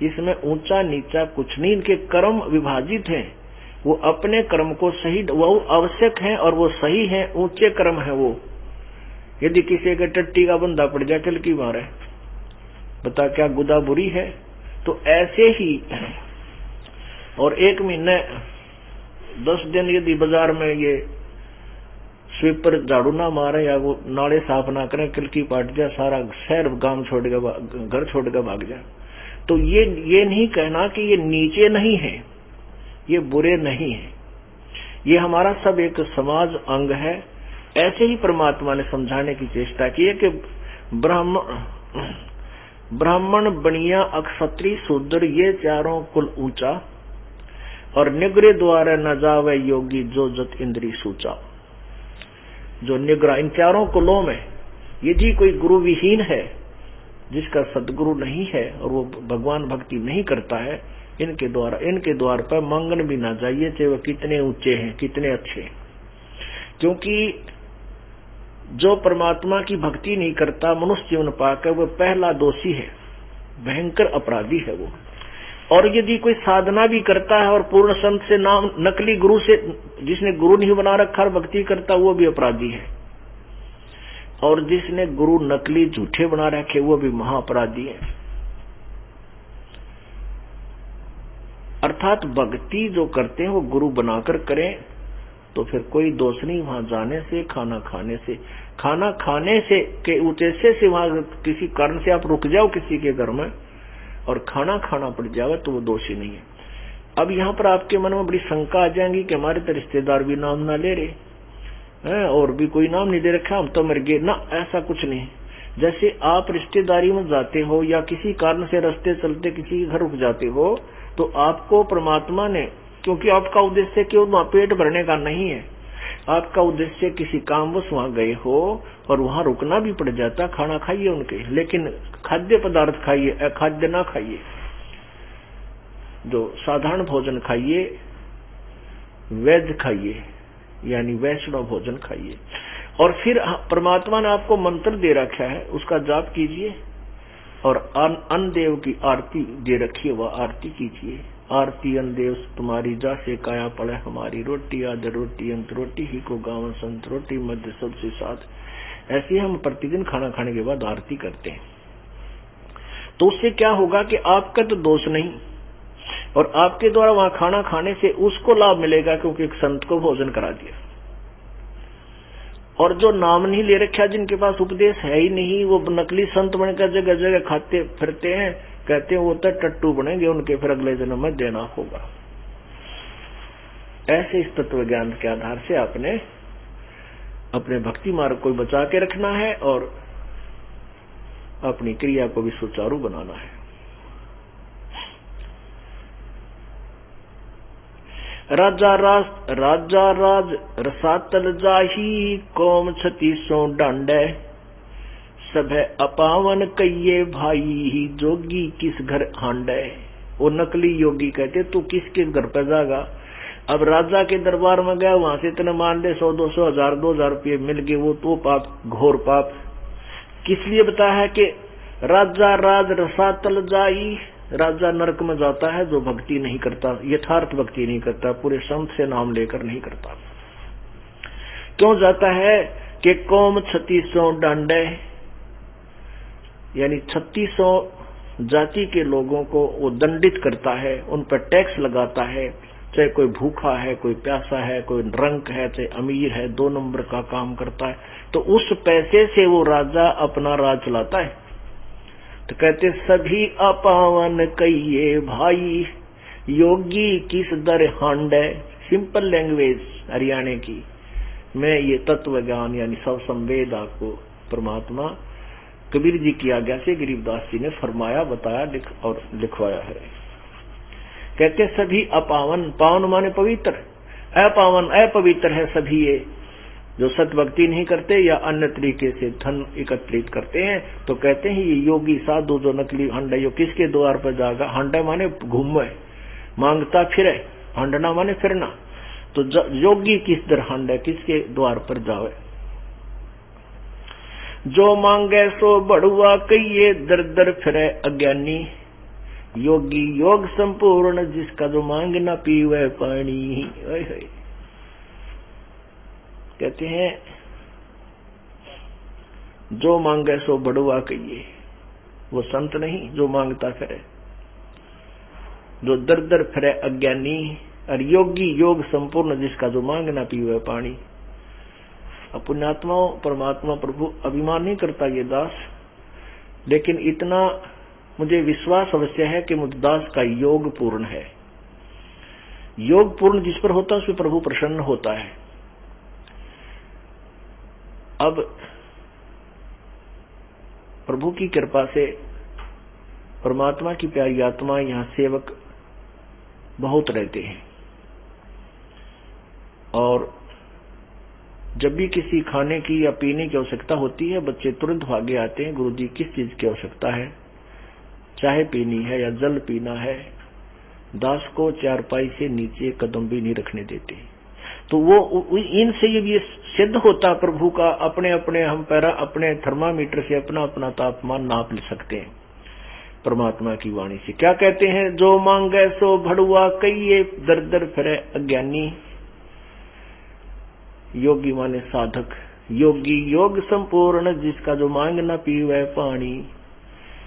B: इसमें ऊंचा नीचा कुछ नहीं। इनके कर्म विभाजित हैं, वो अपने कर्म को सही, वो आवश्यक है और वो सही है, ऊंचे कर्म है वो। यदि किसी के टट्टी का बंदा पड़ जाए, चल की मारे, बता क्या गुदा बुरी है? तो ऐसे ही और 1 महीने 10 दिन यदि बाजार में ये स्वीपर झाड़ू ना मारे या वो नाले साफ ना करें, किलकी पाट जाए, सारा शहर गांव छोड़ के, घर छोड़ के भाग जाए, तो ये नहीं कहना कि ये नीचे नहीं है, ये बुरे नहीं है, ये हमारा सब एक समाज अंग है। ऐसे ही परमात्मा ने समझाने की चेष्टा की है कि ब्राह्मण बनिया अक्षत्रिय शूद्र ये चारों कुल ऊंचा, और निग्रह द्वारा न जावे योगी जो जत इंद्री सूचा। जो निग्रह, इन चारों कुलों में यदि कोई गुरु विहीन है, जिसका सदगुरु नहीं है और वो भगवान भक्ति नहीं करता है, इनके द्वार पर मांगन भी ना जाइए, चाहे वो कितने ऊंचे हैं, कितने अच्छे हैं। क्योंकि जो परमात्मा की भक्ति नहीं करता, मनुष्य जीवन पाकर, वो पहला दोषी है, भयंकर अपराधी है वो। और यदि कोई साधना भी करता है और पूर्ण संत से नाम, नकली गुरु से, जिसने गुरु नहीं बना रखा और भक्ति करता, वो भी अपराधी है। और जिसने गुरु नकली झूठे बना रखे, वो भी महाअपराधी है। अर्थात भक्ति जो करते हैं वो गुरु बनाकर करें, तो फिर कोई दोष नहीं वहां जाने से, खाना खाने से के उद्देश्य से वहां किसी कारण से आप रुक जाओ किसी के घर में और खाना खाना पड़ जाए, तो वो दोषी नहीं है। अब यहाँ पर आपके मन में बड़ी शंका आ जाएगी कि हमारे तो रिश्तेदार भी नाम ना ले रहे हैं और भी कोई नाम नहीं दे रखा, हम तो मर गए ना। ऐसा कुछ नहीं। जैसे आप रिश्तेदारी में जाते हो या किसी कारण से रास्ते चलते किसी के घर रुक जाते हो, तो आपको परमात्मा ने, क्योंकि आपका उद्देश्य क्यों वहां पेट भरने का नहीं है, आपका उद्देश्य किसी कामवश वहां गए हो और वहां रुकना भी पड़ जाता, खाना खाइए उनके, लेकिन खाद्य पदार्थ खाइए, अखाद्य ना खाइए, जो साधारण भोजन खाइए, वैद्य खाइए, यानी वैष्णव भोजन खाइए। और फिर परमात्मा ने आपको मंत्र दे रखा है, उसका जाप कीजिए और अन्न देव की आरती दे रखी है, वह आरती कीजिए। आरती अन्न देव तुम्हारी जा से काया पड़े हमारी, रोटी आदि रोटी अंत रोटी ही को गाँव संत, रोटी मध्य सबसे साथ। ऐसे हम प्रतिदिन खाना खाने के बाद आरती करते हैं। तो उससे क्या होगा कि आपका तो दोष नहीं, और आपके द्वारा वहां खाना खाने से उसको लाभ मिलेगा, क्योंकि एक संत को भोजन करा दिया। और जो नाम नहीं ले रखा, जिनके पास उपदेश है ही नहीं, वो नकली संत बनकर जगह जगह खाते फिरते हैं, कहते हैं वो तो टट्टू बनेंगे, उनके फिर अगले जन्म में देना होगा। ऐसे इस तत्व ज्ञान के आधार से आपने अपने भक्ति मार्ग को बचा के रखना है और अपनी क्रिया को भी सुचारू बनाना है। राजा राज रसातल जाही, कौम छती सो डांडे, सब अपावन कहिए भाई, जोगी किस घर हांडे। वो नकली योगी कहते तू किसके घर पर जागा। अब राजा के दरबार में गया, वहां से इतने मान ले 100-200 1000 2000 रुपये मिल गए, वो तो पाप, घोर पाप। किस लिए बताया है कि राजा राज रसातल जाई, राजा नरक में जाता है जो भक्ति नहीं करता, यथार्थ भक्ति नहीं करता, पूरे संत से नाम लेकर नहीं करता। क्यों जाता है कि कौम 3600 डांडे, यानी 3600 जाति के लोगों को वो दंडित करता है, उन पर टैक्स लगाता है, चाहे कोई भूखा है, कोई प्यासा है, कोई रंक है, चाहे अमीर है, 2 नंबर का काम करता है, तो उस पैसे से वो राजा अपना राज चलाता है। तो कहते सभी अपावन कहिए भाई, योगी किस दर हांडे। सिंपल लैंग्वेज हरियाणे की मैं ये तत्व ज्ञान यानी सब संवेद आपको परमात्मा कबीर जी की आज्ञा से गरीबदास जी ने फरमाया, बताया, और लिखवाया है। कहते सभी अपावन, पावन माने पवित्र, अपावन अपवित्र है सभी ये जो सत भक्ति नहीं करते या अन्य तरीके से धन एकत्रित करते हैं। तो कहते हैं ये योगी साधु जो नकली हंडा, यो किसके द्वार पर जाएगा। हंडा माने घूमे, मांगता फिरे, हंडना माने फिरना। तो योगी किस दर हंडा, किसके द्वार पर जावे। जो मांगे सो बड़ुआ कहिए, दर दर फिरे अज्ञानी। योगी योग संपूर्ण, जिसका जो मांग ना पीवे पानी। कहते हैं जो मांगे सो बड़ुआ कहिए, वो संत नहीं जो मांगता फिरे। जो दर दर फिरे अज्ञानी, और योगी योग संपूर्ण, जिसका जो मांग ना पीवे पानी। पुण्यात्माओं परमात्मा प्रभु अभिमान नहीं करता ये दास, लेकिन इतना मुझे विश्वास अवश्य है कि मुझ दास का योग पूर्ण है। योग पूर्ण जिस पर होता है उसमें प्रभु प्रसन्न होता है। अब प्रभु की कृपा से परमात्मा की प्यारी आत्मा यहाँ सेवक बहुत रहते हैं, और जब भी किसी खाने की या पीने की आवश्यकता होती है बच्चे तुरंत भागे आते हैं, गुरुजी किस चीज की आवश्यकता है, चाय पीनी है या जल पीना है। दास को चारपाई से नीचे कदम भी नहीं रखने देते। तो वो इनसे ये सिद्ध होता प्रभु का अपने अपने हम पैरा अपने थर्मामीटर से अपना अपना तापमान नाप ले सकते हैं परमात्मा की वाणी से। क्या कहते हैं, जो मांगे सो भड़ुआ कहिए, दर दर फिरे अज्ञानी। योगी माने साधक, योगी योग संपूर्ण, जिसका जो मांग ना पीवे पानी,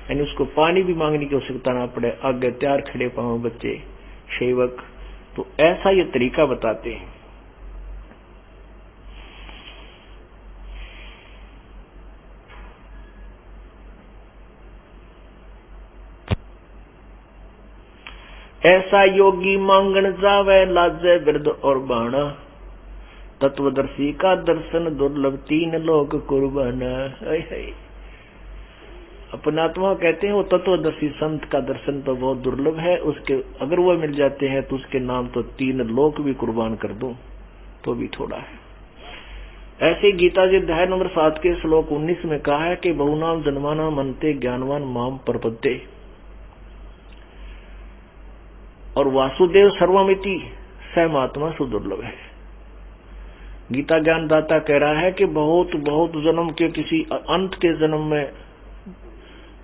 B: यानी उसको पानी भी मांगने की आवश्यकता ना पड़े। आगे तैयार खड़े पांव बच्चे सेवक। तो ऐसा ये तरीका बताते हैं। ऐसा योगी मांगन जावे, लाजे वृद्ध और बाणा। तत्वदर्शी का दर्शन दुर्लभ, तीन लोक कुर्बान। अपनात्मा कहते हैं वो तत्वदर्शी संत का दर्शन तो बहुत दुर्लभ है, उसके अगर वो मिल जाते हैं तो उसके नाम तो तीन लोक भी कुर्बान कर दूं तो भी थोड़ा है। ऐसे गीता जी अध्याय नंबर 7 के श्लोक 19 में कहा है कि बहुनाम जन्माना मनते ज्ञानवान माम प्रपद्ये। और वासुदेव सर्वमिति सहमात्मा सुदुर्लभ है। गीता ज्ञान दाता कह रहा है कि बहुत बहुत जन्म के किसी अंत के जन्म में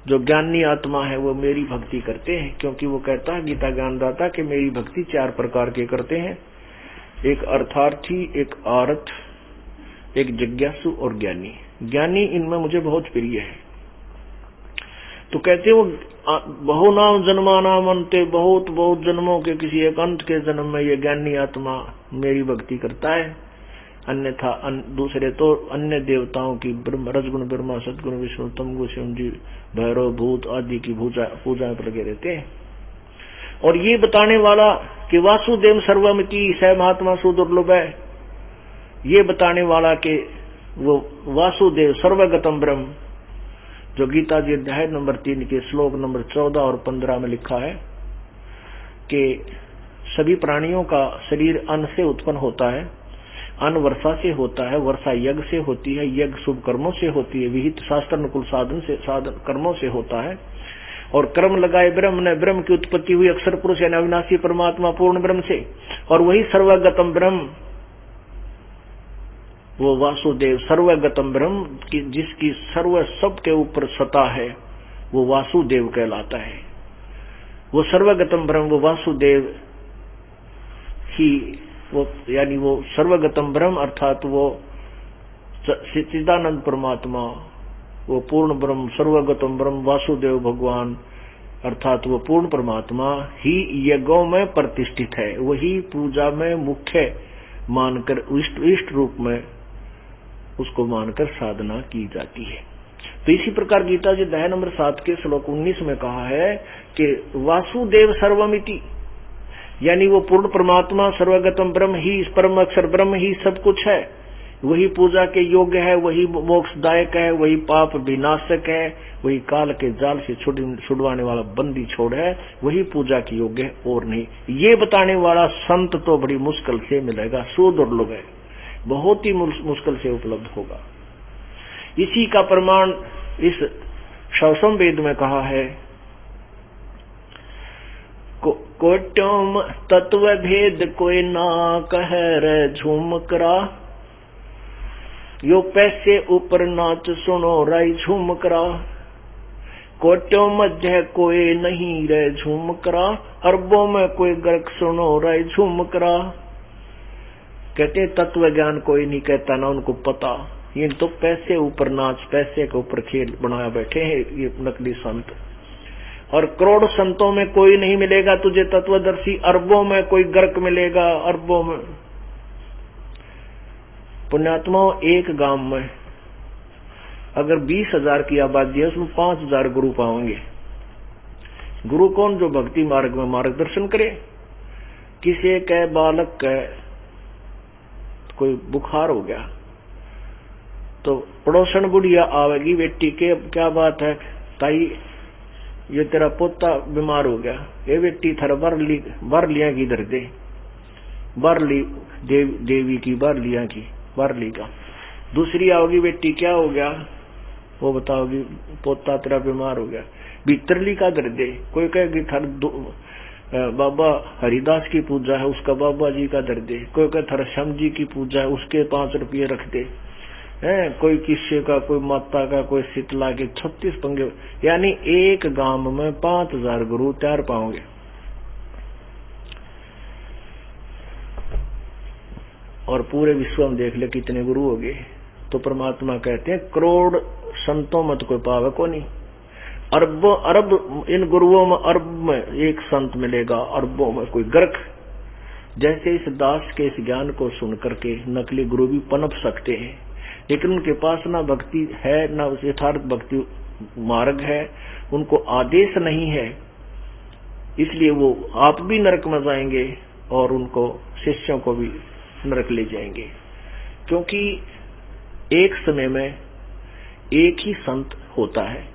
B: जो ज्ञानी आत्मा है वो मेरी भक्ति करते हैं, क्योंकि वो कहता है गीता ज्ञान दाता कि मेरी भक्ति 4 प्रकार के करते हैं, एक अर्थार्थी, एक आरत, एक जिज्ञासु और ज्ञानी। ज्ञानी इनमें मुझे बहुत प्रिय है। तो कहते वो बहुनाम जन्माना मनते, बहुत बहुत जन्मों के किसी एक अंत के जन्म में ये ज्ञानी आत्मा मेरी भक्ति करता है। अन्यथा दूसरे तो अन्य देवताओं की रजगुण ब्रह्मा, सदगुण विष्णु, तमगुण शिव जी, भैरव, भूत आदि की पूजा पर लगे रहते हैं। और ये बताने वाला कि वासुदेव सर्वमिति स महात्मा सुदुर्लभ है, ये बताने वाला कि वो वासुदेव सर्वगतम ब्रह्म, जो गीता जी अध्याय नंबर 3 के श्लोक नंबर 14 और 15 में लिखा है कि सभी प्राणियों का शरीर अन्न से उत्पन्न होता है, अन्न वर्षा से होता है, वर्षा यज्ञ से होती है, यज्ञ शुभ कर्मों से होती है, विहित शास्त्र अनुकूल साधन कर्मों से होता है, और कर्म लगाए ब्रह्म ने, ब्रह्म की उत्पत्ति हुई अक्षर पुरुष यानी अविनाशी परमात्मा पूर्ण ब्रह्म से, और वही सर्वगतम ब्रह्म वो वासुदेव सर्वगतम ब्रह्म की जिसकी सर्व सब के ऊपर सत्ता है वो वासुदेव कहलाता है। वो सर्वगतम ब्रह्म वो वासुदेव ही वो यानी वो सर्वगतम ब्रह्म अर्थात वो सच्चिदानंद परमात्मा, वो पूर्ण ब्रह्म सर्वगतम ब्रह्म वासुदेव भगवान अर्थात वो पूर्ण परमात्मा ही यज्ञों में प्रतिष्ठित है। वही पूजा में मुख्य मानकर इष्ट रूप में उसको मानकर साधना की जाती है। तो इसी प्रकार गीता जी अध्याय नंबर 7 के श्लोक 19 में कहा है कि वासुदेव सर्वमिति, यानी वो पूर्ण परमात्मा सर्वगतम ब्रह्म ही, परम अक्षर ब्रह्म ही सब कुछ है, वही पूजा के योग्य है, वही मोक्षदायक है, वही पाप विनाशक है, वही काल के जाल से छुड़वाने वाला बंदी छोड़ है, वही पूजा के योग्य है और नहीं। ये बताने वाला संत तो बड़ी मुश्किल से मिलेगा, सो दुर्लभ है, बहुत ही मुश्किल से उपलब्ध होगा। इसी का प्रमाण इस शौसम वेद में कहा है, कोट्योम तत्व भेद कोई ना कह रे झूमकरा, यो पैसे ऊपर नाच सुनो राई झूमकरा, कोट्यों मध्य कोई नहीं रे झूमकरा, अरबों में कोई गर्क सुनो राई झूमकरा। कहते तत्व ज्ञान कोई नहीं कहता, ना उनको पता, ये तो पैसे ऊपर नाच, पैसे के ऊपर खेल बनाया बैठे हैं ये नकली संत। और करोड़ संतों में कोई नहीं मिलेगा तुझे तत्वदर्शी, अरबों में कोई गर्क मिलेगा, अरबों में। पुण्यात्माओं, एक गांव में अगर 20,000 की आबादी है, उसमें 5,000 गुरु पाओगे। गुरु कौन? जो भक्ति मार्ग में मार्गदर्शन करे। किसी के बालक का कोई बुखार हो गया तो पड़ोसन बुढ़िया आवेगी, बेटी के क्या बात है ताई, ये तेरा पोता बीमार हो गया, ये बेटी थर बर लिया की दर दे, बर ली देवी की बर लिया की बर ली का। दूसरी आओगी, बेटी क्या हो गया, वो बताओगी पोता तेरा बीमार हो गया, भीतर ली का दर दे। कोई कहेगी थर बाबा हरिदास की पूजा है, उसका बाबा जी का दर दे। कोई कहे थर श्याम जी की पूजा है, उसके 5 रुपये रख दे। कोई किस्से का, कोई माता का, कोई शीतला के 36 पंगे, यानी एक गांव में 5,000 गुरु तैयार पाओगे। और पूरे विश्व में देख ले कितने गुरु हो गए। तो परमात्मा कहते हैं करोड़ संतों में तो कोई पावे को नहीं, अरब इन गुरुओं में, अरब में एक संत मिलेगा, अरबों में कोई गर्क। जैसे इस दास के इस ज्ञान को सुन करके नकली गुरु भी पनप सकते हैं, लेकिन उनके पास ना भक्ति है, ना यथार्थ भक्ति मार्ग है, उनको आदेश नहीं है, इसलिए वो आप भी नरक में जाएंगे और उनको शिष्यों को भी नरक ले जाएंगे। क्योंकि एक समय में एक ही संत होता है,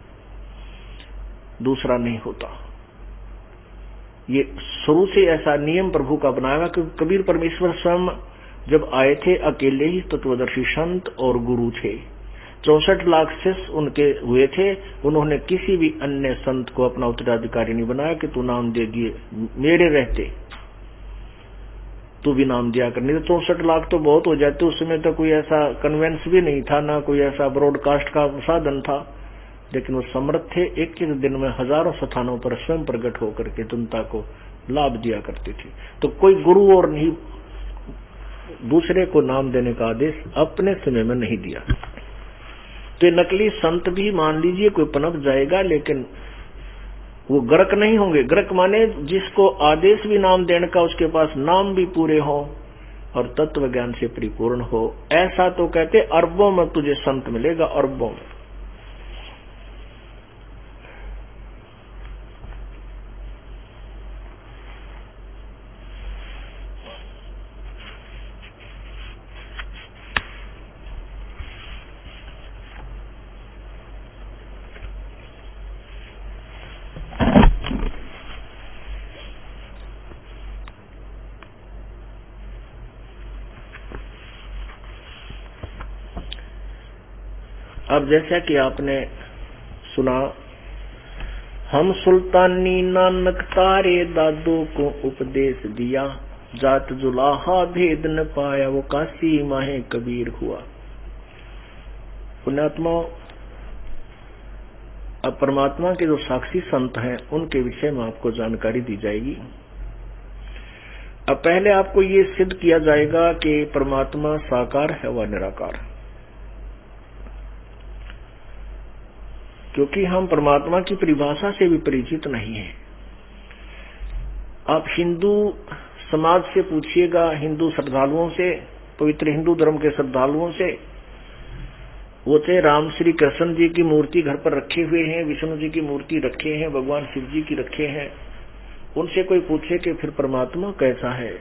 B: दूसरा नहीं होता। ये शुरू से ऐसा नियम प्रभु का बनाया, क्योंकि कबीर परमेश्वर स्वयं जब आए थे अकेले ही तत्वदर्शी संत और गुरु थे। 64 लाख शिष्य उनके हुए थे, उन्होंने किसी भी अन्य संत को अपना उत्तराधिकारी नहीं बनाया कि तू नाम दे दिए, मेरे रहते तू भी नाम दिया कर। नहीं तो 64 लाख तो बहुत हो जाते। उस समय तो कोई ऐसा कन्वेंस भी नहीं था, ना कोई ऐसा ब्रॉडकास्ट का साधन था, लेकिन वो समर्थ थे। एक एक दिन में हजारों स्थानों पर स्वयं प्रकट होकर के जनता को लाभ दिया करते थे। तो कोई गुरु और नहीं, दूसरे को नाम देने का आदेश अपने समय में नहीं दिया। तो नकली संत भी मान लीजिए कोई पनप जाएगा, लेकिन वो गर्क नहीं होंगे। गर्क माने जिसको आदेश भी नाम देने का, उसके पास नाम भी पूरे हो और तत्व ज्ञान से परिपूर्ण हो। ऐसा तो कहते अरबों में तुझे संत मिलेगा, अरबों में। अब जैसा कि आपने सुना, हम सुल्तानी नानक तारे दादू को उपदेश दिया, जात जुलाहा भेद न पाया वो काशी माहे कबीर हुआ। पुण्यात्मा, अब परमात्मा के जो साक्षी संत हैं उनके विषय में आपको जानकारी दी जाएगी। अब पहले आपको ये सिद्ध किया जाएगा कि परमात्मा साकार है व निराकार, क्योंकि हम परमात्मा की परिभाषा से भी परिचित नहीं हैं। आप हिंदू समाज से पूछिएगा, हिंदू श्रद्धालुओं से, पवित्र हिंदू धर्म के श्रद्धालुओं से, वो चाहे राम श्री कृष्ण जी की मूर्ति घर पर रखे हुए हैं, विष्णु जी की मूर्ति रखे हैं, भगवान शिव जी की रखे हैं, उनसे कोई पूछे कि फिर परमात्मा कैसा है,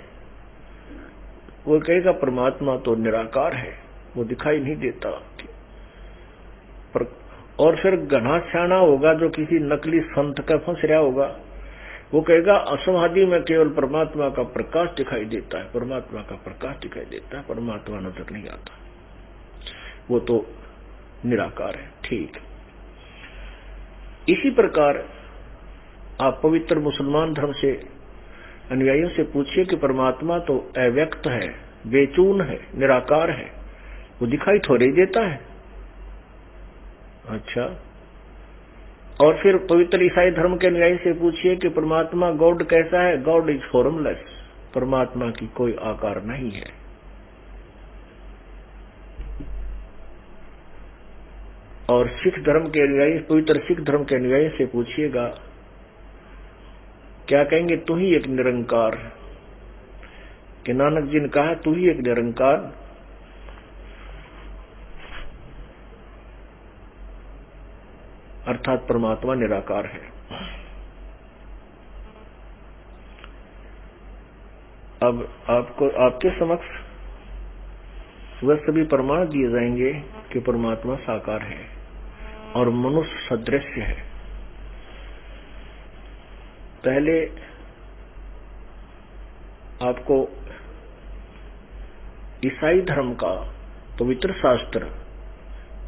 B: वो कहेगा परमात्मा तो निराकार है, वो दिखाई नहीं देता। और फिर घना सियाना होगा जो किसी नकली संत का फंस रहा होगा, वो कहेगा असमाधि में केवल परमात्मा का प्रकाश दिखाई देता है, परमात्मा का प्रकाश दिखाई देता है, परमात्मा नजर नहीं आता, वो तो निराकार है। ठीक, इसी प्रकार आप पवित्र मुसलमान धर्म से अनुयायियों से पूछिए कि परमात्मा तो अव्यक्त है, बेचून है, निराकार है, वो दिखाई थोड़े ही देता है। अच्छा, और फिर पवित्र ईसाई धर्म के अनुयायी से पूछिए कि परमात्मा गॉड कैसा है, गॉड इज फॉर्मलेस, परमात्मा की कोई आकार नहीं है। और सिख धर्म के अनुयायी, पवित्र सिख धर्म के अनुयायी से पूछिएगा, क्या कहेंगे, तू ही एक निरंकार, कि नानक जी ने कहा तू ही एक निरंकार, अर्थात परमात्मा निराकार है। अब आपको आपके समक्ष वह सभी प्रमाण दिए जाएंगे कि परमात्मा साकार है और मनुष्य सदृश्य है। पहले आपको ईसाई धर्म का पवित्र शास्त्र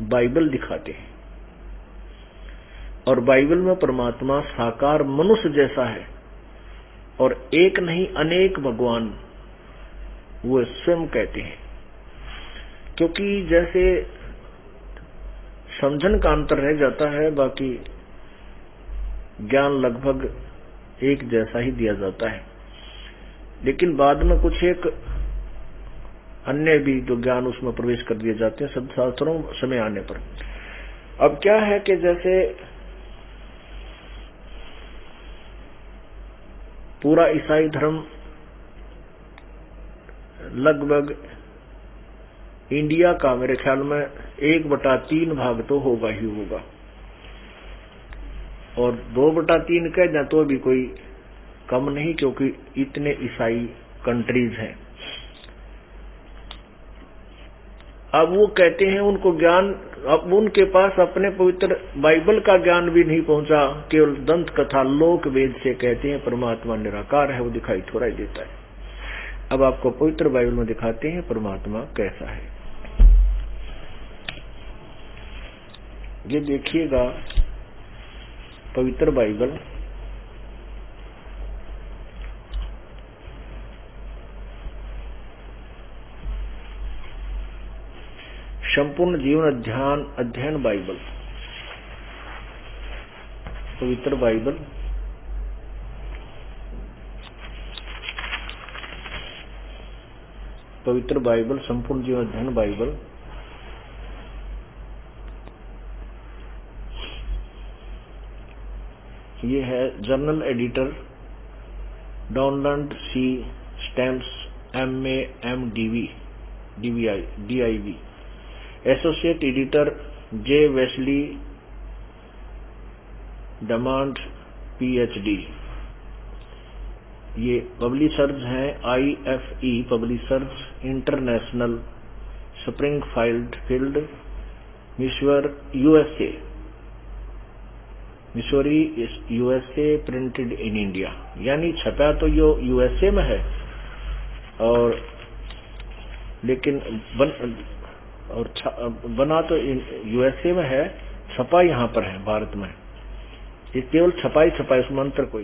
B: बाइबल दिखाते हैं, और बाइबल में परमात्मा साकार मनुष्य जैसा है, और एक नहीं अनेक भगवान वो स्वयं कहते हैं। क्योंकि जैसे समझन का अंतर रह जाता है, बाकी ज्ञान लगभग एक जैसा ही दिया जाता है, लेकिन बाद में कुछ एक अन्य भी जो ज्ञान उसमें प्रवेश कर दिए जाते हैं सब शास्त्रों समय आने पर। अब क्या है कि जैसे पूरा ईसाई धर्म लगभग इंडिया का मेरे ख्याल में 1/3 भाग तो होगा ही होगा, और 2/3 कह जाए तो भी कोई कम नहीं, क्योंकि इतने ईसाई कंट्रीज हैं। अब वो कहते हैं उनको ज्ञान, अब उनके पास अपने पवित्र बाइबल का ज्ञान भी नहीं पहुंचा, केवल दंत कथा लोक वेद से कहते हैं परमात्मा निराकार है, वो दिखाई थोड़ा ही देता है। अब आपको पवित्र बाइबल में दिखाते हैं परमात्मा कैसा है। ये देखिएगा पवित्र बाइबल, संपूर्ण जीवन अध्ययन बाइबल, पवित्र बाइबल, पवित्र बाइबल, संपूर्ण जीवन अध्ययन बाइबल। ये है journal editor Donald C Stamps MA MDV DIV, associate editor J Wesley Damand PhD। ये पब्लिशर्स हैं IFE publishers international, Springfield Missouri USA, printed in India. यानी छपा तो यो USA में है, और लेकिन बना तो USA में है, छपा यहाँ पर है भारत में। ये केवल छपाई उसमें अंतर कोई